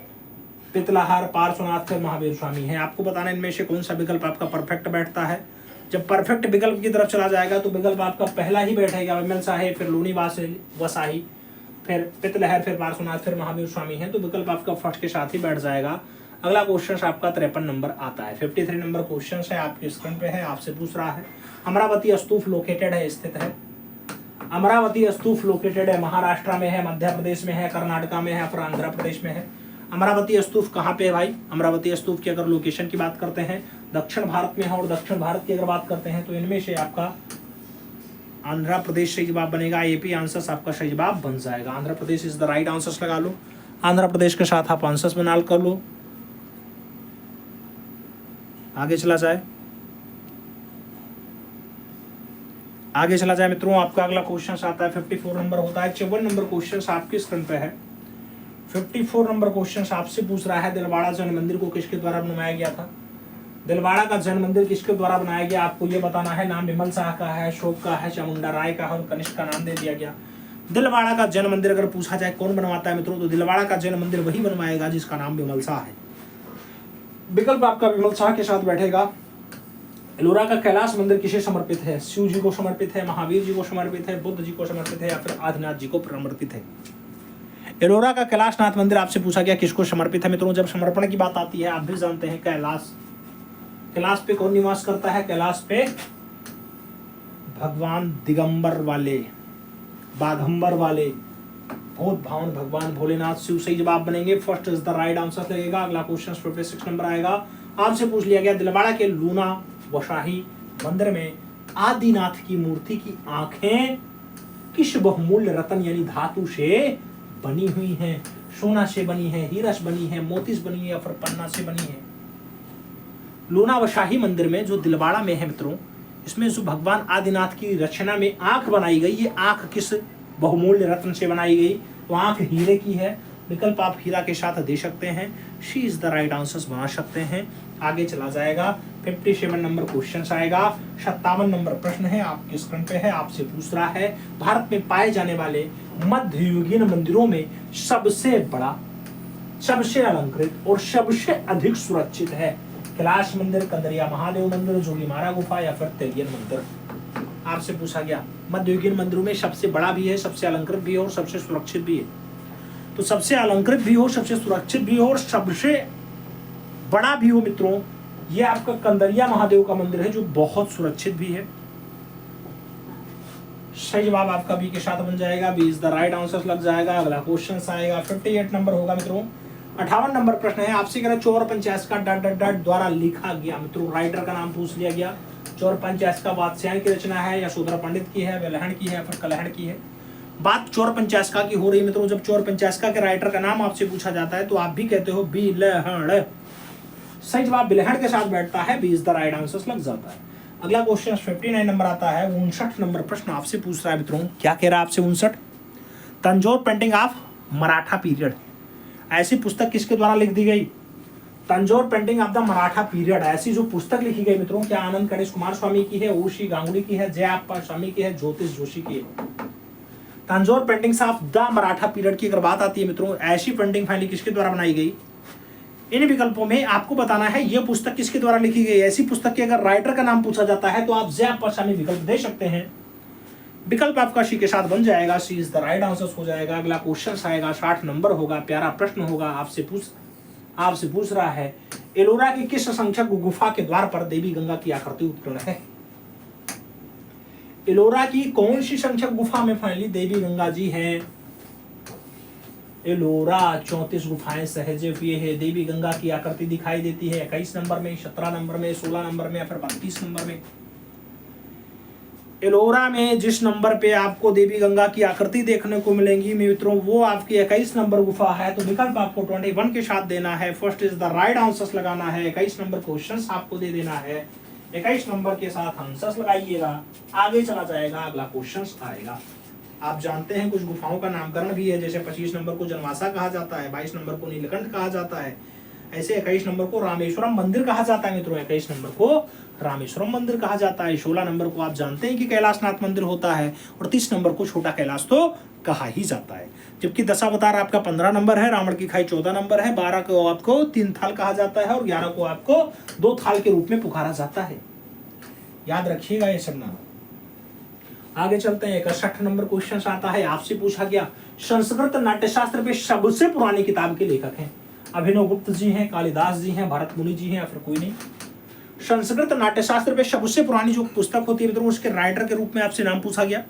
पितलहार, पार्श्वनाथ फिर महावीर स्वामी है? आपको बताना इनमें से कौन सा विकल्प आपका परफेक्ट बैठता है। जब परफेक्ट विकल्प की तरफ चला जाएगा तो विकल्प आपका पहला ही बैठेगा। विमल शाही फिर लूनीवासी वसाही फिर पितलहर फिर पार्श्वनाथ फिर महावीर स्वामी है, तो विकल्प आपका फर्स्ट के साथ ही बैठ जाएगा। अगला क्वेश्चन आपका 53 नंबर आता है। 53 नंबर क्वेश्चन है आपके स्क्रीन पे है। आपसे पूछ रहा है अमरावती स्तूप लोकेटेड है, स्थित है अमरावती स्तूप लोकेटेड है महाराष्ट्र में है, मध्य प्रदेश में है, कर्नाटका में है, फिर आंध्र प्रदेश में है। अमरावती स्तूप कहाँ पे है भाई? अमरावती स्तूप की अगर लोकेशन की बात करते हैं दक्षिण भारत में है, और दक्षिण भारत की अगर बात करते हैं तो इनमें से आपका आंध्र प्रदेश सही जवाब बनेगा। एपी आंसर्स आपका सही जवाब बन जाएगा। Andhra Pradesh is the right answers लगा लो। आंध्र प्रदेश के साथ आप आंसर्स बना कर लो। आगे चला जाए, आगे चला जाए मित्रों। आपका अगला क्वेश्चन आता है 54 नंबर होता है। 54 नंबर क्वेश्चन आपकी स्क्रीन पे है। 54 नंबर क्वेश्चन आपसे पूछ रहा है दिलवाड़ा जैन मंदिर को किसके द्वारा बनवाया गया था? दिलवाड़ा का जैन मंदिर किसके द्वारा बनाया गया आपको ये बताना है। नाम विमल शाह का है, अशोक का है, चामुंडा राय का है और कनिष्क का नाम दे दिया गया। दिलवाड़ा का जैन मंदिर अगर पूछा जाए कौन बनवाता है मित्रों, तो दिलवाड़ा का जैन मंदिर वही बनवाएगा जिसका नाम विमल शाह है। विकल्प आपका विमल शाह के साथ बैठेगा। एलोरा का कैलाश मंदिर किसे समर्पित है? शिव जी को समर्पित है, महावीर जी को समर्पित है, बुद्ध जी को समर्पित है या फिर आदिनाथ जी को समर्पित है? एलोरा का कैलाशनाथ मंदिर आपसे पूछा गया किसको समर्पित है मित्रों। जब समर्पण की बात आती है आप भी जानते हैं कैलाश पे कौन निवास करता है? कैलाश पे भगवान दिगंबर वाले, बाघंबर वाले, भूत भावन भगवान भोलेनाथ शिव सही जवाब बनेंगे। First is the right answer लगेगा। अगला क्वेश्चन 56 नंबर आएगा। आपसे पूछ लिया गया दिलवाड़ा के लूना वशाही मंदिर में आदिनाथ की मूर्ति की आंखें किस बहुमूल्य रत्न यानी धातु से बनी हुई हैं? सोना से बनी है, हीरा से बनी है, मोती से बनी है या फिर पन्ना से बनी है? लूना वशाही मंदिर में जो दिलवाड़ा में है मित्रों, इसमें जो भगवान आदिनाथ की रचना में आंख बनाई गई, ये आंख किस बहुमूल्य रत्न से बनाई गई? तो आंख हीरे की है। विकल्प आप हीरा के साथ दे सकते हैं। She is the right answers बना सकते हैं। आगे चला जाएगा। 57 नंबर क्वेश्चन आएगा। 57 नंबर प्रश्न है आपके स्क्रीन पे है। आपसे पूछ रहा है भारत में पाए जाने वाले मध्ययुगीन मंदिरों में सबसे बड़ा, सबसे अलंकृत और सबसे अधिक सुरक्षित है? कैलाश मंदिर, कंदरिया महादेव मंदिर, जोगीमारा गुफा या फिर तेलियन मंदिर? आपसे पूछा गया मध्ययुगीन मंदिरों में सबसे बड़ा भी है, सबसे अलंकृत भी है और सबसे सुरक्षित भी है। तो सबसे अलंकृत भी हो, सबसे सुरक्षित भी हो और सबसे बड़ा भी हो मित्रों, ये आपका कंदरिया महादेव का मंदिर है जो बहुत सुरक्षित भी है। सही जवाब आपका बी के साथ बन जाएगा। B is the right answer लग जाएगा। अगला क्वेश्चन आएगा 58 नंबर होगा मित्रों। 58 नंबर प्रश्न है आपसे कह रहा चौर पंचायत का डॉट डॉट डॉट द्वारा लिखा गया मित्रों, राइटर का नाम पूछ लिया गया। चौर पंचायत का वात्स्यायन की रचना है या शूद्र पंडित की है, विलहण की है, फिर कलहण की है? बात चौर पंचायत की हो रही है मित्रों। जब चौर पंचायत के राइटर का नाम आपसे पूछा जाता है तो आप भी कहते हो बिलहण। सही जवाब बिलहण के साथ बैठता है। B is the right answer लग जाता है। अगला क्वेश्चन 59 नंबर आता है। 59 नंबर प्रश्न आपसे पूछ रहा है मित्रों, क्या कह रहा है आपसे? 59 Tanjore painting of Maratha period ऐसी पुस्तक किसके द्वारा लिख दी गई? Tanjore painting of the Maratha period ऐसी जो पुस्तक लिखी गई मित्रों, क्या आनंद गणेश कुमार स्वामी की है, ओशी गांगुली की है, जयाप्पा स्वामी की है, ज्योतिष जोशी की है? Tanjore paintings of the Maratha period की अगर बात आती है मित्रों, ऐसी पेंटिंग फाइनली किसके द्वारा बनाई गई? इन विकल्पों में आपको बताना है यह पुस्तक किसके द्वारा लिखी गई। ऐसी पुस्तक के अगर राइटर का नाम पूछा जाता है तो आप जयाप्पा स्वामी विकल्प दे सकते हैं। विकल्प आपका सी के साथ बन जाएगा। सी इज द राइट आंसर हो जाएगा। अगला क्वेश्चन आएगा 60 नंबर होगा। प्यारा प्रश्न होगा। आपसे पूछ रहा है एलोरा की किस संख्यक गुफा के द्वार पर देवी गंगा की आकृति उत्कीर्ण है? एलोरा की कौन सी संख्यक गुफा में फाइनली देवी गंगा जी हैं? एलोरा 34 गुफाएं सहेजे हुए है। देवी गंगा की आकृति दिखाई देती है 21 नंबर में, 17 नंबर में, 16 नंबर में या फिर 32 नंबर में? एलोरा में जिस नंबर पे आपको देवी गंगा की आकृति देखने को मिलेंगी मित्रों, वो आपकी 21 नंबर गुफा है। तो विकल्प आपको 21 के साथ देना है। First is the right answer लगाना है। 21 नंबर क्वेश्चन आपको दे देना है। 21 नंबर के साथ आंसर लगाइएगा। आगे चला जाएगा। अगला क्वेश्चन आएगा। आप जानते हैं कुछ गुफाओं का नामकरण भी है, जैसे 25 नंबर को जनवासा कहा जाता है, 22 नंबर को नीलकंठ कहा जाता है, ऐसे 21 नंबर को रामेश्वरम मंदिर कहा जाता है मित्रों। 21 नंबर को रामेश्वरम मंदिर कहा जाता है। 16 नंबर को आप जानते हैं कि कैलाशनाथ मंदिर होता है और 30 नंबर को छोटा कैलाश तो कहा ही जाता है। जबकि दशावतार आपका 15 नंबर है, रावण की खाई 14 नंबर है, 12 को आपको 3 थाल कहा जाता है और 11 को आपको 2 थाल के रूप में पुकारा जाता है। याद रखिएगा ये सब नाम। आगे चलते हैं। 61 नंबर क्वेश्चन आता है। आपसे पूछा गया संस्कृत नाट्यशास्त्र पे सबसे पुरानी किताब के लेखक हैं? अभिनव गुप्त जी हैं, कालिदास जी हैं, भरत मुनि जी हैं या फिर कोई नहीं? संस्कृत नाट्यशास्त्र पे सबसे पुरानी जो पुस्तक होती है मित्रों, उसके राइटर के रूप में आपसे नाम पूछा गया।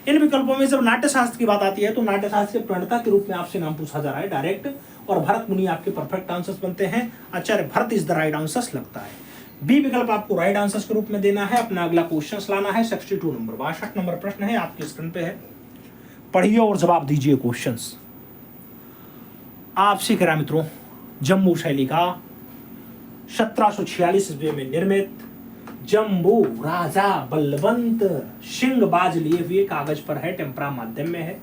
इन विकल्पों में जब नाट्य शास्त्र की बात आती है तो नाट्य शास्त्र के प्रणेता के रूप में आपसे नाम पूछा जा रहा है डायरेक्ट, और भरत मुनि आपके परफेक्ट आंसर्स बनते हैं। Acharya Bharat is the right answers लगता है। बी विकल्प आपको राइट आंसर्स के रूप में देना है। अपना अगला क्वेश्चन लाना है 62 नंबर 62 नंबर प्रश्न है, आपके स्क्रीन पे है, पढ़िए और जवाब दीजिए क्वेश्चंस। आपसे कह रहा मित्रों, जम्बू शैली का 1746 ईस्वी में निर्मित जम्बू राजा बलवंत सिंह बाज लिए हुए कागज पर है, टेम्परा माध्यम में है।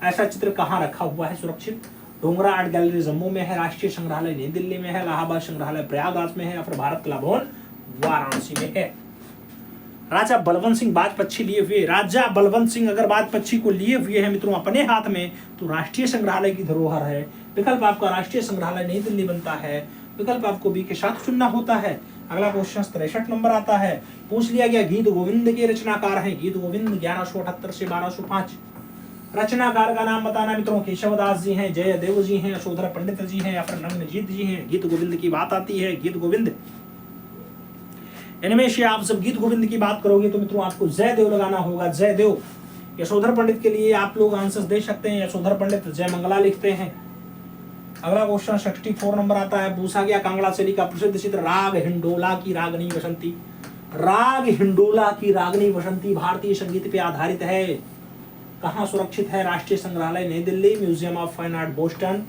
ऐसा चित्र कहाँ रखा हुआ है सुरक्षित? डोंगरा आर्ट गैलरी जम्मू में है, राष्ट्रीय संग्रहालय नई दिल्ली में है, इलाहाबाद संग्रहालय प्रयागराज में है, या फिर भारत कला भवन वाराणसी में है। राजा बलवंत सिंह बाजपच्छी लिए हुए, राजा बलवंत सिंह अगर बाजपच्छी को लिए हुए हैं मित्रों अपने हाथ में तो राष्ट्रीय संग्रहालय की धरोहर है। विकल्प आपका राष्ट्रीय संग्रहालय नई दिल्ली बनता है। विकल्प आपको बी के साथ चुनना होता है। अगला क्वेश्चन 63 नंबर आता है, पूछ लिया गया गीत गोविंद के रचनाकार हैं। गीत गोविंद 1178 से 1205। रचनाकार का नाम बताना मित्रों, केशवदास जी हैं, जयदेव जी हैं, यशोधर पंडित जी हैं, या फिर नग्नजीत जी हैं। गीत गोविंद की बात आती है, गीत गोविंद, इनमें से आप जब गीत गोविंद की बात करोगे तो मित्रों आपको जयदेव लगाना होगा, जयदेव। यशोधर पंडित के लिए आप लोग आंसर्स दे सकते हैं, यशोधर पंडित जय मंगला लिखते हैं। अगला क्वेश्चन 64 नंबर आता है, पूछा गया कांगड़ा शैली का प्रसिद्ध चित्र राग हिंडोला की रागनी बसंती। राग हिंडोला की रागनी बसंती भारतीय संगीत पे आधारित है। कहाँ सुरक्षित है? राष्ट्रीय संग्रहालय नई Delhi, museum of fine art Boston,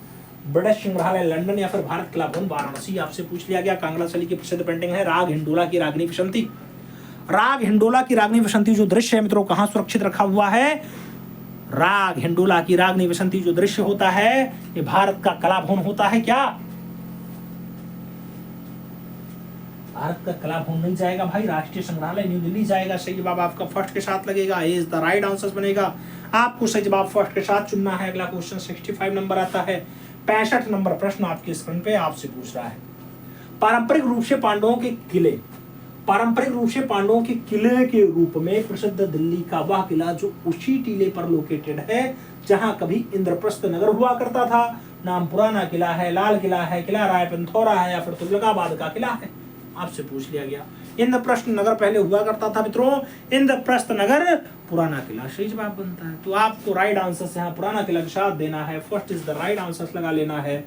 British संग्रहालय लंदन, या फिर भारत कला भवन वाराणसी। आपसे पूछ लिया गया कांगड़ा शैली की प्रसिद्ध पेंटिंग है राग हिंडोला की रागनी बसंती। राग हिंडोला की रागनी बसंती जो दृश्य है मित्रों कहाँ सुरक्षित रखा हुआ है? राग हिंडोला की रागनी बसंती जो दृश्य होता है ये भारत का कला भवन होता है। क्या भारत का कला भवन नहीं जाएगा भाई, राष्ट्रीय संग्रहालय न्यू दिल्ली जाएगा। सही जवाब आपका फर्स्ट के साथ लगेगा, इज द राइट आंसर बनेगा। आपको सही जवाब फर्स्ट के साथ चुनना है। अगला क्वेश्चन 65 नंबर आता है, 65 नंबर प्रश्न आपके स्क्रीन पे आपसे पूछ रहा है, पारंपरिक रूप से पांडवों के किले, पारंपरिक रूप से पांडवों के किले के रूप में प्रसिद्ध दिल्ली का वह किला जो उसी टीले पर लोकेटेड है जहां कभी इंद्रप्रस्थ नगर हुआ करता था। नाम पुराना किला है, लाल किला है, किला राय पिंथौरा है, या फिर तुगलकाबाद का किला है। आपसे पूछ लिया गया इंद्रप्रस्थ नगर पहले हुआ करता था मित्रों, इंद्रप्रस्थ नगर पुराना किला सही जवाब बनता है। तो आपको राइट आंसर से यहाँ पुराना किला के साथ देना है, first is the right answer लगा लेना है।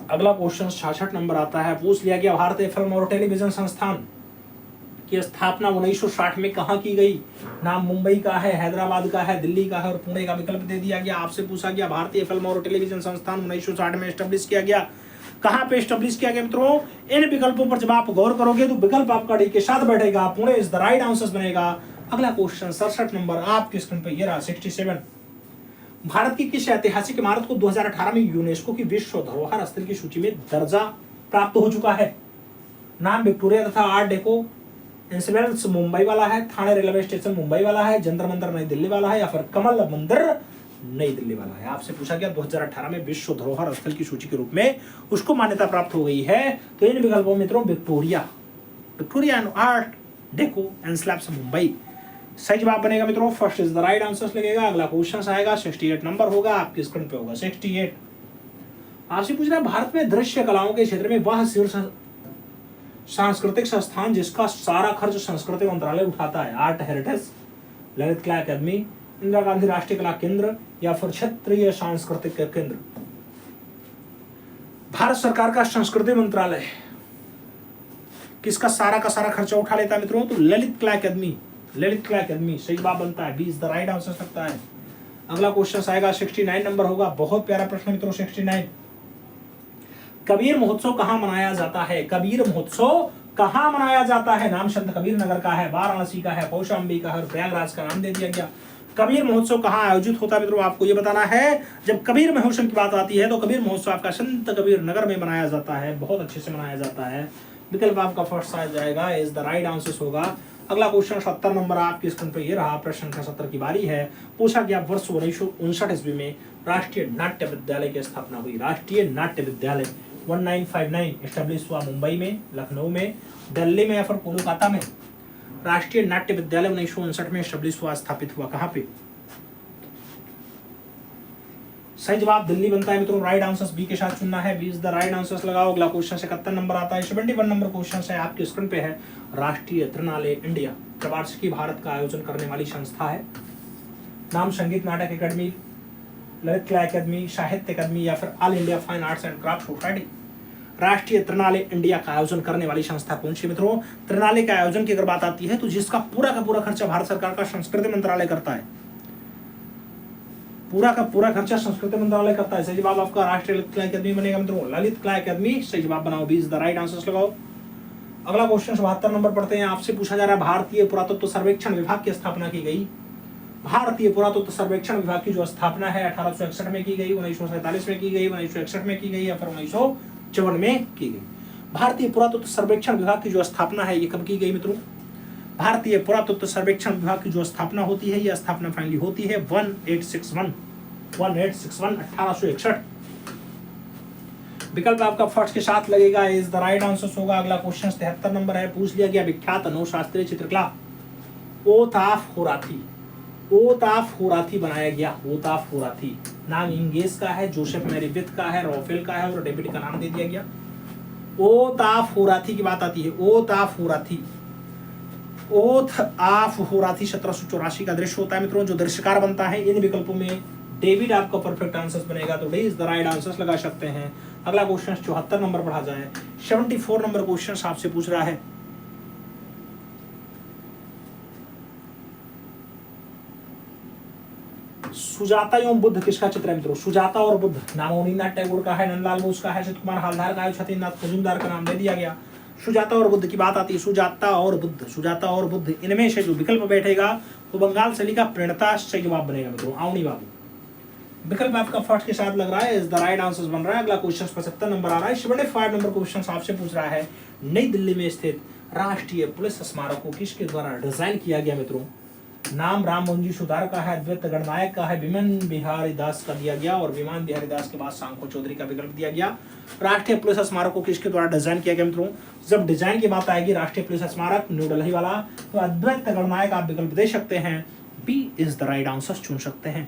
अगला क्वेश्चन 66 नंबर आता है, पूछ लिया गया भारतीय फिल्म और टेलीविजन संस्थान की स्थापना 1960 में कहाँ की गई? नाम मुंबई का है, हैदराबाद का है, दिल्ली का है, और पुणे का विकल्प दे दिया गया। आपसे पूछा गया भारतीय फिल्म और टेलीविजन संस्थान 1960 में एस्टेब्लिश किया गया, कहाँ पे एस्टेब्लिश किया गया मित्रों? इन विकल्पों पर जब आप गौर करोगे तो विकल्प आपका डी के साथ बैठेगा, Pune is the right answer बनेगा। अगला क्वेश्चन 67 नंबर आपके स्क्रीन पर ये रहा 67, भारत की किस ऐतिहासिक इमारत को 2018 में यूनेस्को की विश्व धरोहर स्थल की सूची में दर्जा प्राप्त हो चुका है? नाम विक्टोरिया तथा आर्ट डेको इंसिडेंट्स मुंबई वाला है, थाने रेलवे स्टेशन मुंबई वाला है, जंतर मंतर नई दिल्ली वाला है, या फिर कमल मंदिर नई दिल्ली वाला है। आपसे पूछा गया 2018 में विश्व धरोहर स्थल की सूची के रूप में उसको मान्यता प्राप्त हो गई है। तो इन विकल्पों मित्रों Victoria, Victoria art deco and slabs Mumbai सही जवाब बनेगा मित्रों, first is the right answer लगेगा। अगला क्वेश्चन आएगा 68 नंबर होगा, आपकी स्क्रीन पे होगा 68। आपसे पूछ रहा है भारत में दृश्य कलाओं के क्षेत्र में वह शीर्ष सांस्कृतिक संस्थान जिसका सारा खर्च संस्कृति मंत्रालय उठाता है? आर्ट हेरिटेज, ललित कला अकादमी, इंदिरा गांधी राष्ट्रीय कला केंद्र, या फिर क्षेत्रीय सांस्कृतिक केंद्र? भारत सरकार का संस्कृति मंत्रालय किसका सारा का सारा खर्चा उठा लेता है मित्रों? तो ललित कला अकादमी, ललित कला अकादमी सही जवाब बनता है, B is the right answer सकता है। अगला क्वेश्चन आएगा 69 नंबर होगा, बहुत प्यारा प्रश्न मित्रों 69। कबीर महोत्सव कहाँ मनाया जाता है? कबीर महोत्सव कहाँ मनाया जाता है? नाम संत कबीर नगर का है, वाराणसी का है, कौशाम्बी का है, और प्रयागराज का नाम दे दिया गया। कबीर महोत्सव कहाँ आयोजित होता है मित्रों? आपको ये बताना है। जब कबीर महोत्सव की बात आती है तो कबीर महोत्सव आपका संत कबीर नगर में मनाया जाता है, बहुत अच्छे से मनाया जाता है। विकल्प आपका फर्स्ट आ जाएगा, इज द राइट आंसर होगा। अगला क्वेश्चन 70 नंबर आपकी स्क्रीन पर ये रहा, प्रश्न संख्या 70 की बारी है। पूछा गया वर्ष 1959 ईस्वी में राष्ट्रीय नाट्य विद्यालय की स्थापना हुई। राष्ट्रीय नाट्य विद्यालय 1959 एस्टेब्लिश हुआ मुंबई में, लखनऊ में, दिल्ली में, या फिर कोलकाता में? राष्ट्रीय नाट्य विद्यालय 1959 में एस्टेब्लिश हुआ, स्थापित हुआ कहाँ पे? सही जवाब दिल्ली बनता है मित्रों। राइट आंसर बी के साथ चुनना है। B is the right answer लगाओ। अगला क्वेश्चन 71 नंबर आता है। 71 नंबर क्वेश्चन है आपके स्क्रीन पे है। राष्ट्रीय त्रिनालय इंडिया प्रवार्षिकी भारत का आयोजन करने वाली संस्था है। नाम संगीत नाटक अकेडमी, ललित कला अकेडमी, साहित्य अकेडमी या फिर all India fine arts and craft society. राष्ट्रीय त्रिनालय इंडिया का आयोजन करने वाली संस्था कौन सी मित्रों? त्रिनालय के आयोजन की अगर बात आती है तो जिसका पूरा का पूरा खर्चा भारत सरकार का संस्कृति मंत्रालय करता है। पूरा का पूरा खर्चा संस्कृति मंत्रालय करता है। सही जवाब आपका राष्ट्रीय ललित कला अकेदमी बनेगा मित्रों। ललित कला अकेदमी सही जवाब बनाओ। B is the right answer लगाओ। अगला क्वेश्चन 72 नंबर पढ़ते हैं। आपसे पूछा जा रहा है भारतीय पुरातत्व सर्वेक्षण विभाग की स्थापना की गई। भारतीय पुरातत्व सर्वेक्षण विभाग की जो स्थापना है 1861 में की गई, 1947 में की गई, 1961 में की गई या फिर 1954 में की गई। भारतीय पुरातत्व सर्वेक्षण विभाग की जो स्थापना है ये कब की गई मित्रों? भारतीय पुरातत्व सर्वेक्षण विभाग की जो स्थापना होती है यह स्थापना फाइनली होती है 1861 1861। विकल्प आपका फर्स्ट के साथ लगेगा। इज द राइट आंसर होगा। अगला क्वेश्चन 73 नंबर है। पूछ लिया गया विख्यात नौशास्त्रीय चित्रकला ओथ ऑफ होराथी। ओथ ऑफ होराथी बनाया गया। ओथ ऑफ होराथी नाम इंगेज का है, जोसेफ मेरीविथ का है, रॉफेल का है और डेविड का नाम दे दिया गया। ओथ ऑफ होराथी की बात आती है। ओथ ऑफ होराथी, ओथ ऑफ होराथी 1784 का दृश्य होता है मित्रों जो दृश्यकार बनता है। इन विकल्पों में डेविड आपका परफेक्ट आंसर बनेगा तो D is the right answer लगा सकते हैं। अगला क्वेश्चन 74 नंबर पढ़ा जाए। 74 नंबर क्वेश्चन आपसे पूछ रहा है सुजाता एवं बुद्ध किसका चित्र है मित्रों? सुजाता और बुद्ध नाम अवनींद्रनाथ टैगोर का है, नंदलाल बोस का है, असित कुमार हालदार का है, छत्तीनाथ मजूमदार का नाम दे दिया गया। सुजाता और बुद्ध की बात आती है। सुजाता और बुद्ध, सुजाता और बुद्ध, इनमें से जो विकल्प बैठेगा वो बंगाल से लिखा प्रणता सही जवाब बनेगा मित्रों। आवनी बाबू विकल्प आपका फर्स्ट के साथ लग रहा है। इज द राइट आंसर बन रहा है। अगला क्वेश्चन 75 नंबर आ रहा है। 75 नंबर क्वेश्चन आपसे पूछ रहा है नई दिल्ली में स्थित राष्ट्रीय पुलिस स्मारक को किसके द्वारा डिजाइन किया गया मित्रों? नाम राममोहन जी सुतार का है, अद्वैत गणनायक का है, विमान बिहारी दास का दिया गया और विमान बिहारी दास के बाद सांको चौधरी का विकल्प दिया गया। राष्ट्रीय पुलिस स्मारक को किसके द्वारा डिजाइन किया गया मित्रों? जब डिजाइन की बात आएगी राष्ट्रीय पुलिस स्मारक न्यू दिल्ली वाला तो अद्वैत गणनायक आप विकल्प दे सकते हैं। B is the right answer चुन सकते हैं।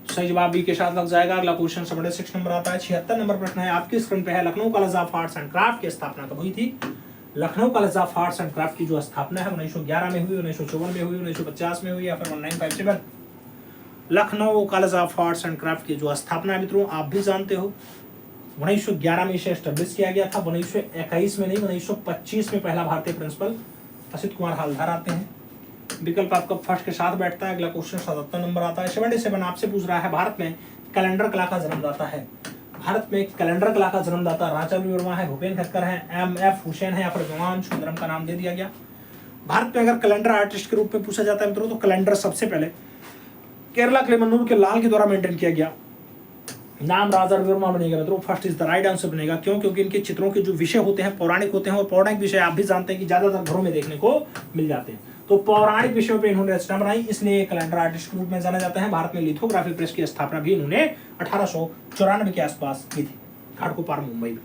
सही जवाब बी के साथ लग जाएगा। अगला क्वेश्चन 76 नंबर आता है। 76 नंबर प्रश्न है आपकी स्क्रीन पे है। Lucknow college of arts and craft की स्थापना कब हुई थी? Lucknow college of arts and craft की जो स्थापना है 1911 में हुई, 1954 में हुई, 1950 में हुई या फिर 1957। Lucknow college of arts and craft की जो स्थापना है मित्रों आप भी जानते हो 1911 में इसे एस्टेब्लिश किया गया था। 1921 में नहीं 1925 में पहला भारतीय प्रिंसिपल असित कुमार हालदार आते हैं। विकल्प आपका फर्स्ट के साथ बैठता है। अगला क्वेश्चन 77 नंबर आता है। 77 आपसे पूछ रहा है भारत में कैलेंडर कला का जन्मदाता है। भारत में कैलेंडर कला का जन्मदाता राजा वर्मा है, भूपेन खक्कर है, एम.एफ. हुसैन है या फिर विमान सुंदरम का नाम दे दिया गया। भारत में अगर कैलेंडर आर्टिस्ट के रूप में पूछा जाता है मित्रों तो कैलेंडर सबसे पहले केरला क्लेमन्नूर के लाल के द्वारा मेंटेन किया गया। नाम राजा वर्मा बनेगा मित्रों। First is the right answer बनेगा। क्यों? क्योंकि इनके चित्रों के जो विषय होते हैं पौराणिक होते हैं और पौराणिक विषय आप भी जानते हैं कि ज्यादातर घरों में देखने को मिल जाते हैं। तो पौराणिक विषयों पे इन्होंने रचना बनाई इसलिए कैलेंडर आर्टिस्ट के रूप में जाना जाता है। भारत में लिथोग्राफी प्रेस की स्थापना भी इन्होंने 1894 के आसपास की थी, घाटकोपर मुंबई में।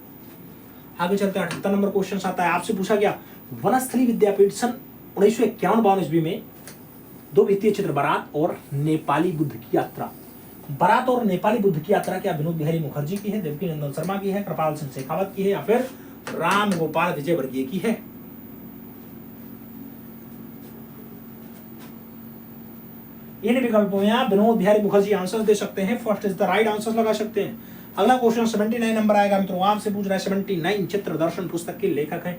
आगे चलते हैं 78 नंबर क्वेश्चन आता है। आपसे पूछा गया वनस्थली विद्यापीठ सन 1951-52 ईस्वी में दो वित्तीय चित्र बारात और नेपाली बुद्ध की यात्रा। बारात और नेपाली बुद्ध की यात्रा क्या विनोद बिहारी मुखर्जी की है, देवकी नंदन शर्मा की है, कृपाल सिंह शेखावत की है या फिर राम गोपाल विजयवर्गीय की है? इन विकल्पों में आप विनोद बिहारी मुखर्जी आंसर दे सकते हैं। First is the right answer लगा सकते हैं। अगला क्वेश्चन 79 नंबर आएगा मित्रों। आपसे पूछ रहा है 79 चित्र दर्शन पुस्तक के लेखक हैं।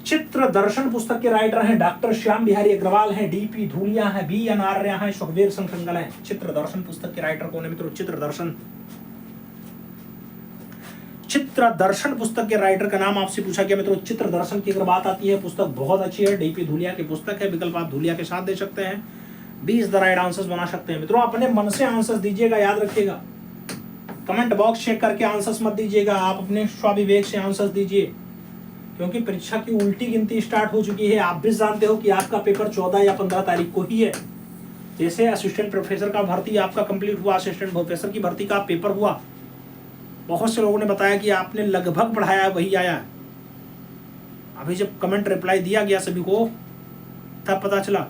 चित्र दर्शन पुस्तक के राइटर हैं डॉक्टर श्याम बिहारी अग्रवाल हैं, डीपी धूलिया हैं, बी.एन. आर्य हैं, सुखबीर सिंह सिंघल हैं। चित्र दर्शन पुस्तक के राइटर कौन है मित्रों? चित्र दर्शन पुस्तक के राइटर का नाम आपसे पूछा गया मित्रों। चित्र दर्शन की अगर बात आती है पुस्तक बहुत अच्छी है, डीपी धूलिया की पुस्तक है। विकल्प आप धूलिया के साथ दे सकते हैं। 20 द राइट आंसर्स बना सकते हैं मित्रों। अपने मन से आंसर्स दीजिएगा, याद रखिएगा। कमेंट बॉक्स चेक करके आंसर्स मत दीजिएगा, आप अपने स्वाभिवेक से आंसर्स दीजिए क्योंकि परीक्षा की उल्टी गिनती स्टार्ट हो चुकी है। आप भी जानते हो कि आपका पेपर 14 या 15 तारीख को ही है। जैसे असिस्टेंट प्रोफेसर का भर्ती आपका कंप्लीट हुआ, असिस्टेंट प्रोफेसर की भर्ती का पेपर हुआ, बहुत से लोगों ने बताया कि आपने लगभग पढ़ाया वही आया। अभी जब कमेंट रिप्लाई दिया गया सभी को तब पता चला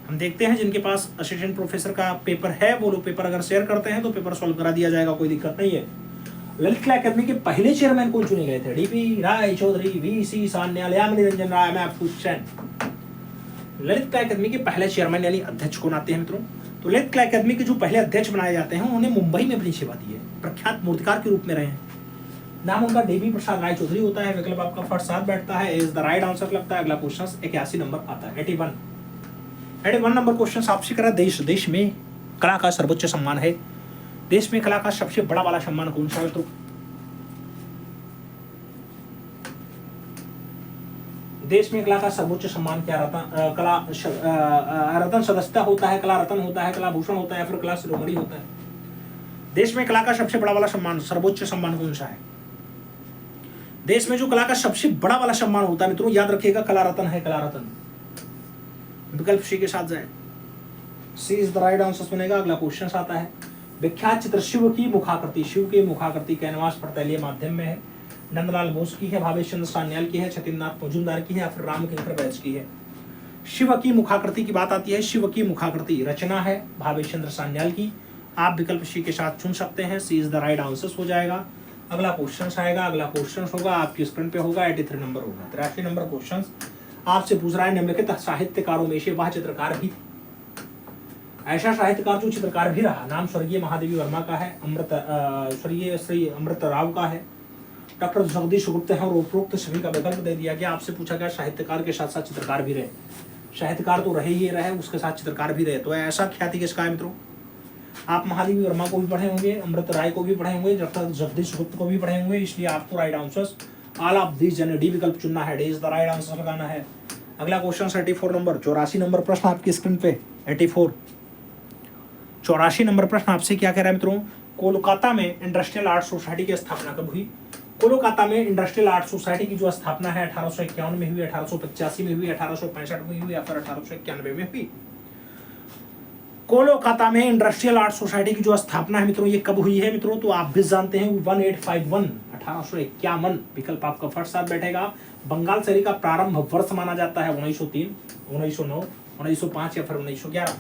हम देखते हैं जिनके पास असिस्टेंट प्रोफेसर का पेपर है वो लोग पेपर अगर शेयर करते हैं तो पेपर सॉल्व करा दिया जाएगा, कोई दिक्कत नहीं है। ललित कला अकेडमी के पहले चेयरमैन कौन चुने गए थे? डीपी राय चौधरी, वीसी सान्याल, यामिनी रंजन राय, महफूज हुसैन। ललित कला अकेडमी के पहले चेयरमैन यानी अध्यक्ष कौन आते हैं मित्रों? तो ललित कला अकेडमी के जो पहले अध्यक्ष बनाए जाते हैं उन्होंने मुंबई में अपनी सेवा दी है, प्रख्यात मूर्तिकार के रूप में रहे हैं। नाम उनका देवी प्रसाद राय चौधरी होता है। विकल्प आपका फर्स्ट साथ बैठता है, इज द राइट आंसर लगता है। अगला क्वेश्चन 81 नंबर आता है, 81 नंबर क्वेश्चन आपसे करा, देश में कला का सर्वोच्च सम्मान है। देश में कला का सबसे बड़ा वाला सम्मान कौन सा है? तो देश में कला का सर्वोच्च सम्मान क्या रहता? कला रत्न सदस्यता होता है, कला रत्न होता है, कला भूषण होता है, फिर कला शिरोमणि होता है। देश में कला का सबसे बड़ा वाला सम्मान, सर्वोच्च सम्मान कौन सा है? देश में जो कला का सबसे बड़ा वाला सम्मान होता है मित्रों, याद रखिएगा, कला रत्न है, कला रत्न। विकल्प सी के साथ जाए, सी इज द राइट आंसर बनेगा। अगला क्वेश्चन आता है, विख्यात चित्र शिव की मुखाकृति, शिव की मुखाकृति कैनवास पर तैलीय माध्यम में है। नंदलाल बोस की है, भावेश चंद्र सान्याल की है, छतिन्द्रनाथ मजूमदार की है, या फिर रामकिंकर बैच की है? शिव की मुखाकृति की बात आती है, शिव की मुखाकृति रचना है भावेश चंद्र सान्याल की। आप विकल्प सी के साथ चुन सकते हैं, सी इज द राइट आंसर हो जाएगा। अगला क्वेश्चन आएगा, अगला क्वेश्चन होगा आपकी स्क्रीन पे होगा, 83 नंबर होगा। 83 नंबर क्वेश्चन आपसे पूछ रहा है, निम्नलिखित साहित्यकारों में से वह चित्रकार भी, ऐसा साहित्यकार जो चित्रकार भी रहा, नाम स्वर्गीय महादेवी वर्मा का है, स्वर्गीय श्री अमृत राव का है, डॉक्टर जगदीश गुप्ता है, और उपरोक्त सभी का विकल्प दे दिया गया। आपसे पूछा गया साहित्यकार के साथ साथ चित्रकार भी रहे, साहित्यकार तो रहे ही रहे, उसके साथ चित्रकार भी रहे, तो ऐसा ख्याति किसका है मित्रों? आप महादेवी वर्मा को भी पढ़े होंगे, अमृत राय को भी पढ़े होंगे, डॉक्टर जगदीश गुप्ता को भी पढ़े होंगे, इसलिए आपको right answer all of these यानी डी विकल्प चुनना है, D is the right answer लगाना है। अगला क्वेश्चन 84 नंबर, 84 नंबर प्रश्न आपकी स्क्रीन पे, 84 नंबर प्रश्न आपसे क्या कह रहा है मित्रों? कोलकाता में इंडस्ट्रियल आर्ट सोसाइटी की स्थापना कब हुई? कोलकाता में इंडस्ट्रियल आर्ट सोसाइटी की जो स्थापना है 1851 में हुई, 1885 में हुई, 1865 में हुई, या फिर 1891 में हुई? कोलकाता में इंडस्ट्रियल आर्ट सोसाइटी की जो स्थापना है मित्रों, ये कब हुई है मित्रों? तो आप भी जानते हैं 1851, 1851 विकल्प आपका फर्स्ट साथ बैठेगा। बंगाल शैली का प्रारंभ वर्ष माना जाता है 1903, 1909, 1905 या फिर 1911।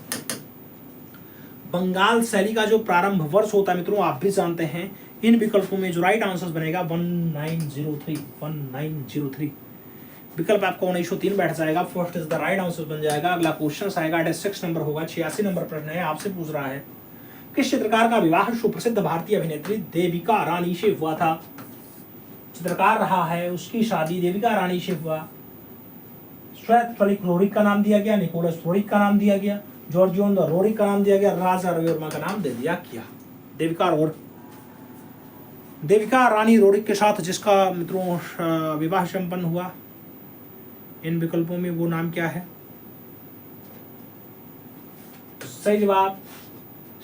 बंगाल शैली का जो प्रारंभ वर्ष होता है मित्रों, आप भी जानते हैं। इन विकल्पों में जो राइट आंसर बनेगा 1903 विकल्प आपका 1903 बैठ जाएगा, first is the right answer बन जाएगा। अगला क्वेश्चन आएगा, 86 नंबर होगा, 86 नंबर प्रश्न है, आपसे पूछ रहा है किस चित्रकार का विवाह सुप्रसिद्ध भारतीय अभिनेत्री देविका रानी से हुआ था? चित्रकार रहा है, उसकी शादी देविका रानी से हुआ। श्वेत फलिक रोरिक का नाम दिया गया, निकोलस रोरिक का नाम दिया गया, जॉर्जियन रोरिक का नाम दिया गया, राजा रविवर्मा का नाम दे दिया गया। देविका रानी रोरिक के साथ जिसका मित्रों विवाह संपन्न हुआ, इन विकल्पों में वो नाम क्या है? सही जवाब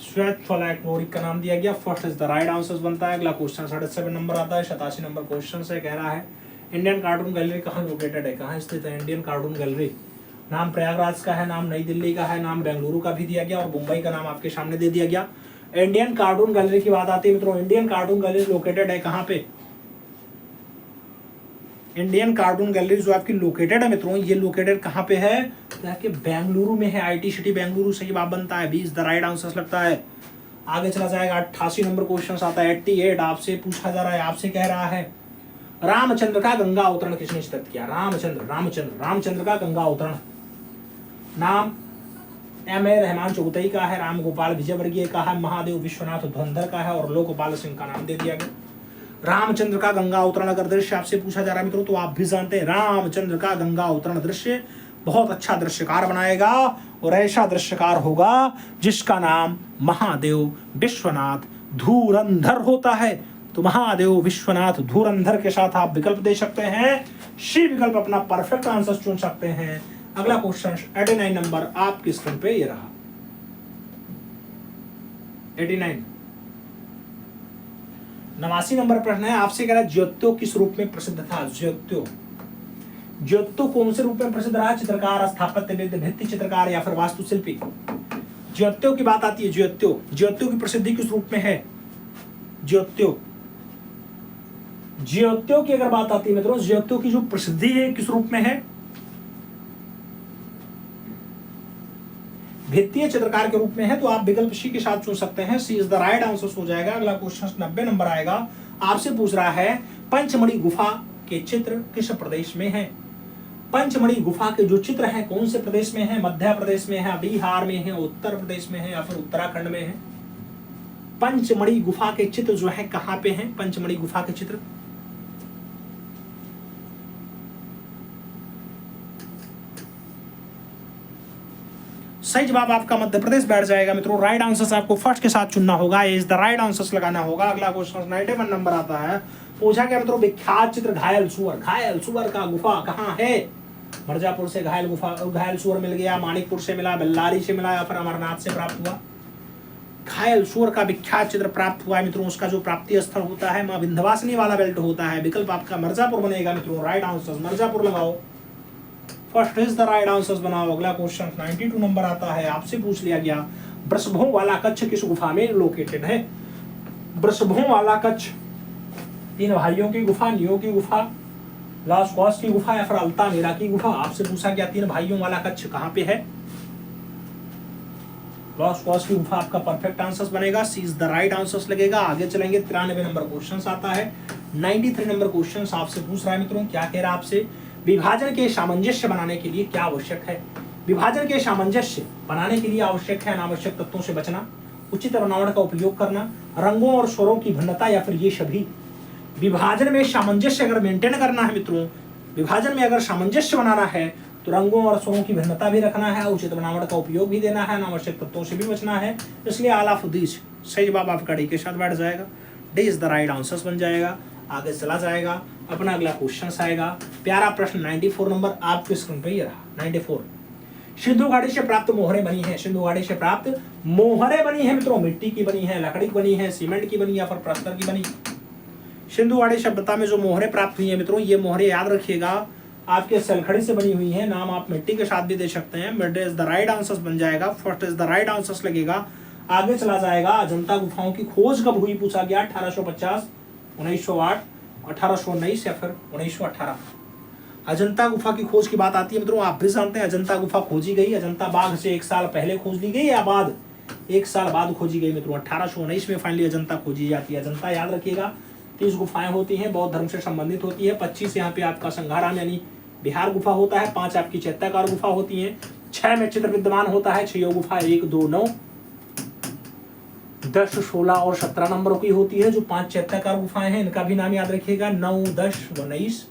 श्वेत फलिक रोरिक का नाम दिया गया, first is the right answer बनता है। अगला क्वेश्चन 87 नंबर आता है, 87 नंबर क्वेश्चन से कह रहा है, इंडियन कार्टून गैलरी कहाँ लोकेटेड है, कहाँ स्थित है इंडियन कार्टून गैलरी? नाम प्रयागराज का है, नाम नई दिल्ली का है, नाम बेंगलुरु का भी दिया गया, और मुंबई का नाम आपके सामने दे दिया गया। इंडियन कार्टून गैलरी की बात आती है मित्रों, इंडियन कार्टून गैलरी लोकेटेड है कहाँ पे? इंडियन कार्टून गैलरी जो आपकी लोकेटेड है मित्रों, ये लोकेटेड कहाँ पे है? कि बेंगलुरु में है, आईटी सिटी बेंगलुरु, सही बात बनता है, 20 द राइट आंसर लगता है। आगे चला जाएगा, 88 नंबर क्वेश्चन आता है, 88 आपसे पूछा जा रहा है, आपसे कह रहा है रामचंद्र का गंगा अवतरण किसने चित्रित किया? रामचंद्र का गंगा अवतरण, नाम M.A. रहमान चौगुतई का है, राम गोपाल विजयवर्गीय का है, महादेव विश्वनाथ धुरंधर का है, और लोकपाल सिंह का नाम दे दिया गया। रामचंद्र का गंगा अवतरण अगर दृश्य आपसे पूछा जा रहा है मित्रों, तो आप भी जानते हैं रामचंद्र का गंगा अवतरण दृश्य बहुत अच्छा दृश्यकार बनाएगा, और ऐसा दृश्यकार होगा जिसका नाम महादेव विश्वनाथ धुरंधर होता है। तो महादेव विश्वनाथ धुरंधर के साथ आप विकल्प दे सकते हैं, सी विकल्प अपना परफेक्ट आंसर चुन सकते हैं। अगला क्वेश्चन 89 नंबर आपकी स्क्रीन पे ये रहा, 89 89 नंबर प्रश्न है, आपसे कह रहा है ज्योत्यो किस रूप में प्रसिद्ध था? ज्योत्यो कौन से रूप में प्रसिद्ध रहा? चित्रकार, स्थापत्यविद, भित्ति चित्रकार, या फिर वास्तुशिल्पी? ज्योत्यो की बात आती है, ज्योत्यो की प्रसिद्धि किस रूप में है? ज्योत्यो की अगर बात आती है मित्रों, ज्योत्यो की जो प्रसिद्धि है किस रूप में है? भित्तीय चित्रकार के रूप में है, तो आप विकल्प सी के साथ चुन सकते हैं। सी इज द राइट आंसर हो जाएगा। अगला क्वेश्चन 90 नंबर आएगा, आपसे पूछ रहा है पंचमढ़ी गुफा के चित्र किस प्रदेश में है। पंचमढ़ी गुफा के जो चित्र हैं कौन से प्रदेश में है? मध्य प्रदेश में है, बिहार में है, उत्तर प्रदेश में है या फिर उत्तराखंड में है? पंचमढ़ी गुफा के चित्र जो है कहां पे हैं? पंचमढ़ी गुफा के चित्र सही जवाब आपका मध्य प्रदेश बैठ जाएगा मित्रों। राइट आंसर आपको फर्स्ट के साथ चुनना होगा, इज द राइट आंसर लगाना होगा। अगला क्वेश्चन 91 नंबर आता है, पूछा गया मित्रों विख्यात चित्र घायल सुअर। घायल सुअर का गुफा कहाँ है? मिर्जापुर से घायल सुअर मिल गया, मानिकपुर से मिला, बेल्लारी से मिला या फिर अमरनाथ से प्राप्त हुआ? घायल सुअर का विख्यात चित्र प्राप्त हुआ है मित्रों। उसका जो प्राप्ति स्थल होता है मां विंध्यवासिनी वाला बेल्ट होता है। विकल्प आपका मिर्जापुर बनेगा मित्रों। राइट आंसर मिर्जापुर लगाओ, first is the right answer बनाओ। अगला क्वेश्चन 92 नंबर आता है, आपसे पूछ लिया गया वृषभों वाला कच्छ किस गुफा में लोकेटेड है? वृषभों वाला कच्छ तीन भाइयों की गुफा, नियो की गुफा, लास्कॉस की गुफा या फिर अल्तामिरा की गुफा? आपसे पूछा गया तीन भाइयों वाला कच्छ कहां पे है? लास्कॉस की गुफा आपका परफेक्ट आंसर बनेगा। सी इज द राइट आंसर लगेगा। आगे चलेंगे, 93 नंबर क्वेश्चन आता है। 93 नंबर क्वेश्चन आपसे पूछ रहा है मित्रों, क्या कह रहा है आपसे? विभाजन के सामंजस्य बनाने के लिए क्या आवश्यक है? विभाजन के सामंजस्य बनाने के लिए आवश्यक है अनावश्यक तत्वों से बचना, उचित बनावट का उपयोग करना, रंगों और स्वरों की भिन्नता या फिर ये सभी? विभाजन में सामंजस्य अगर मेंटेन करना है मित्रों, विभाजन में अगर सामंजस्य बनाना है तो रंगों और स्वरों की भिन्नता भी रखना है, उचित बनावट का उपयोग भी देना है, अनावश्यक तत्वों से भी बचना है। इसलिए ऑल ऑफ दिस सही जवाब आपका डी के साथ बैठ जाएगा। D is the right answer बन जाएगा। आगे चला जाएगा, अपना अगला क्वेश्चन आएगा, प्यारा प्रश्न 94 नंबर आपके स्क्रीन पे ये रहा। 94, सिंधु घाटी से प्राप्त मोहरें बनी है। सिंधु घाटी से प्राप्त मोहरें बनी है मित्रों, मिट्टी की बनी है, लकड़ी की बनी है, सीमेंट की बनी या फिर पत्थर की बनी? सिंधु घाटी सभ्यता में जो मोहरें प्राप्त हुई है मित्रों, ये मोहरें याद रखिएगा आपके सलखड़ी से बनी हुई है। नाम आप मिट्टी के साथ भी दे सकते हैं, but is the right answer बन जाएगा। First is the right answer लगेगा। आगे चला जाएगा, अजंता गुफाओं की खोज कब हुई पूछा गया? 1850, 1908, 1819 या फिर 1918? अजंता गुफा की खोज की बात आती है मित्रों, आप भी जानते हैं अजंता गुफा खोजी गई अजंता बाघ से 1 साल पहले खोज ली गई या बाद? 1 साल बाद खोजी गई मित्रों। 1819 में फाइनली अजंता खोजी जाती है। अजंता याद रखिएगा 30 गुफाएं होती हैं, बौद्ध धर्म से संबंधित होती है। 25 यहाँ पे आपका संघाराम यानी बिहार गुफा होता है। 5 आपकी चैत्याकार गुफा होती हैं। 6 में चित्र विद्यमान होता है। 6 गुफा 1, 2, 9, 10, 16 और 17 नंबरों की होती है। जो 5 चैत्याकार गुफाएं हैं इनका भी नाम याद रखिएगा। 9, 10, 19,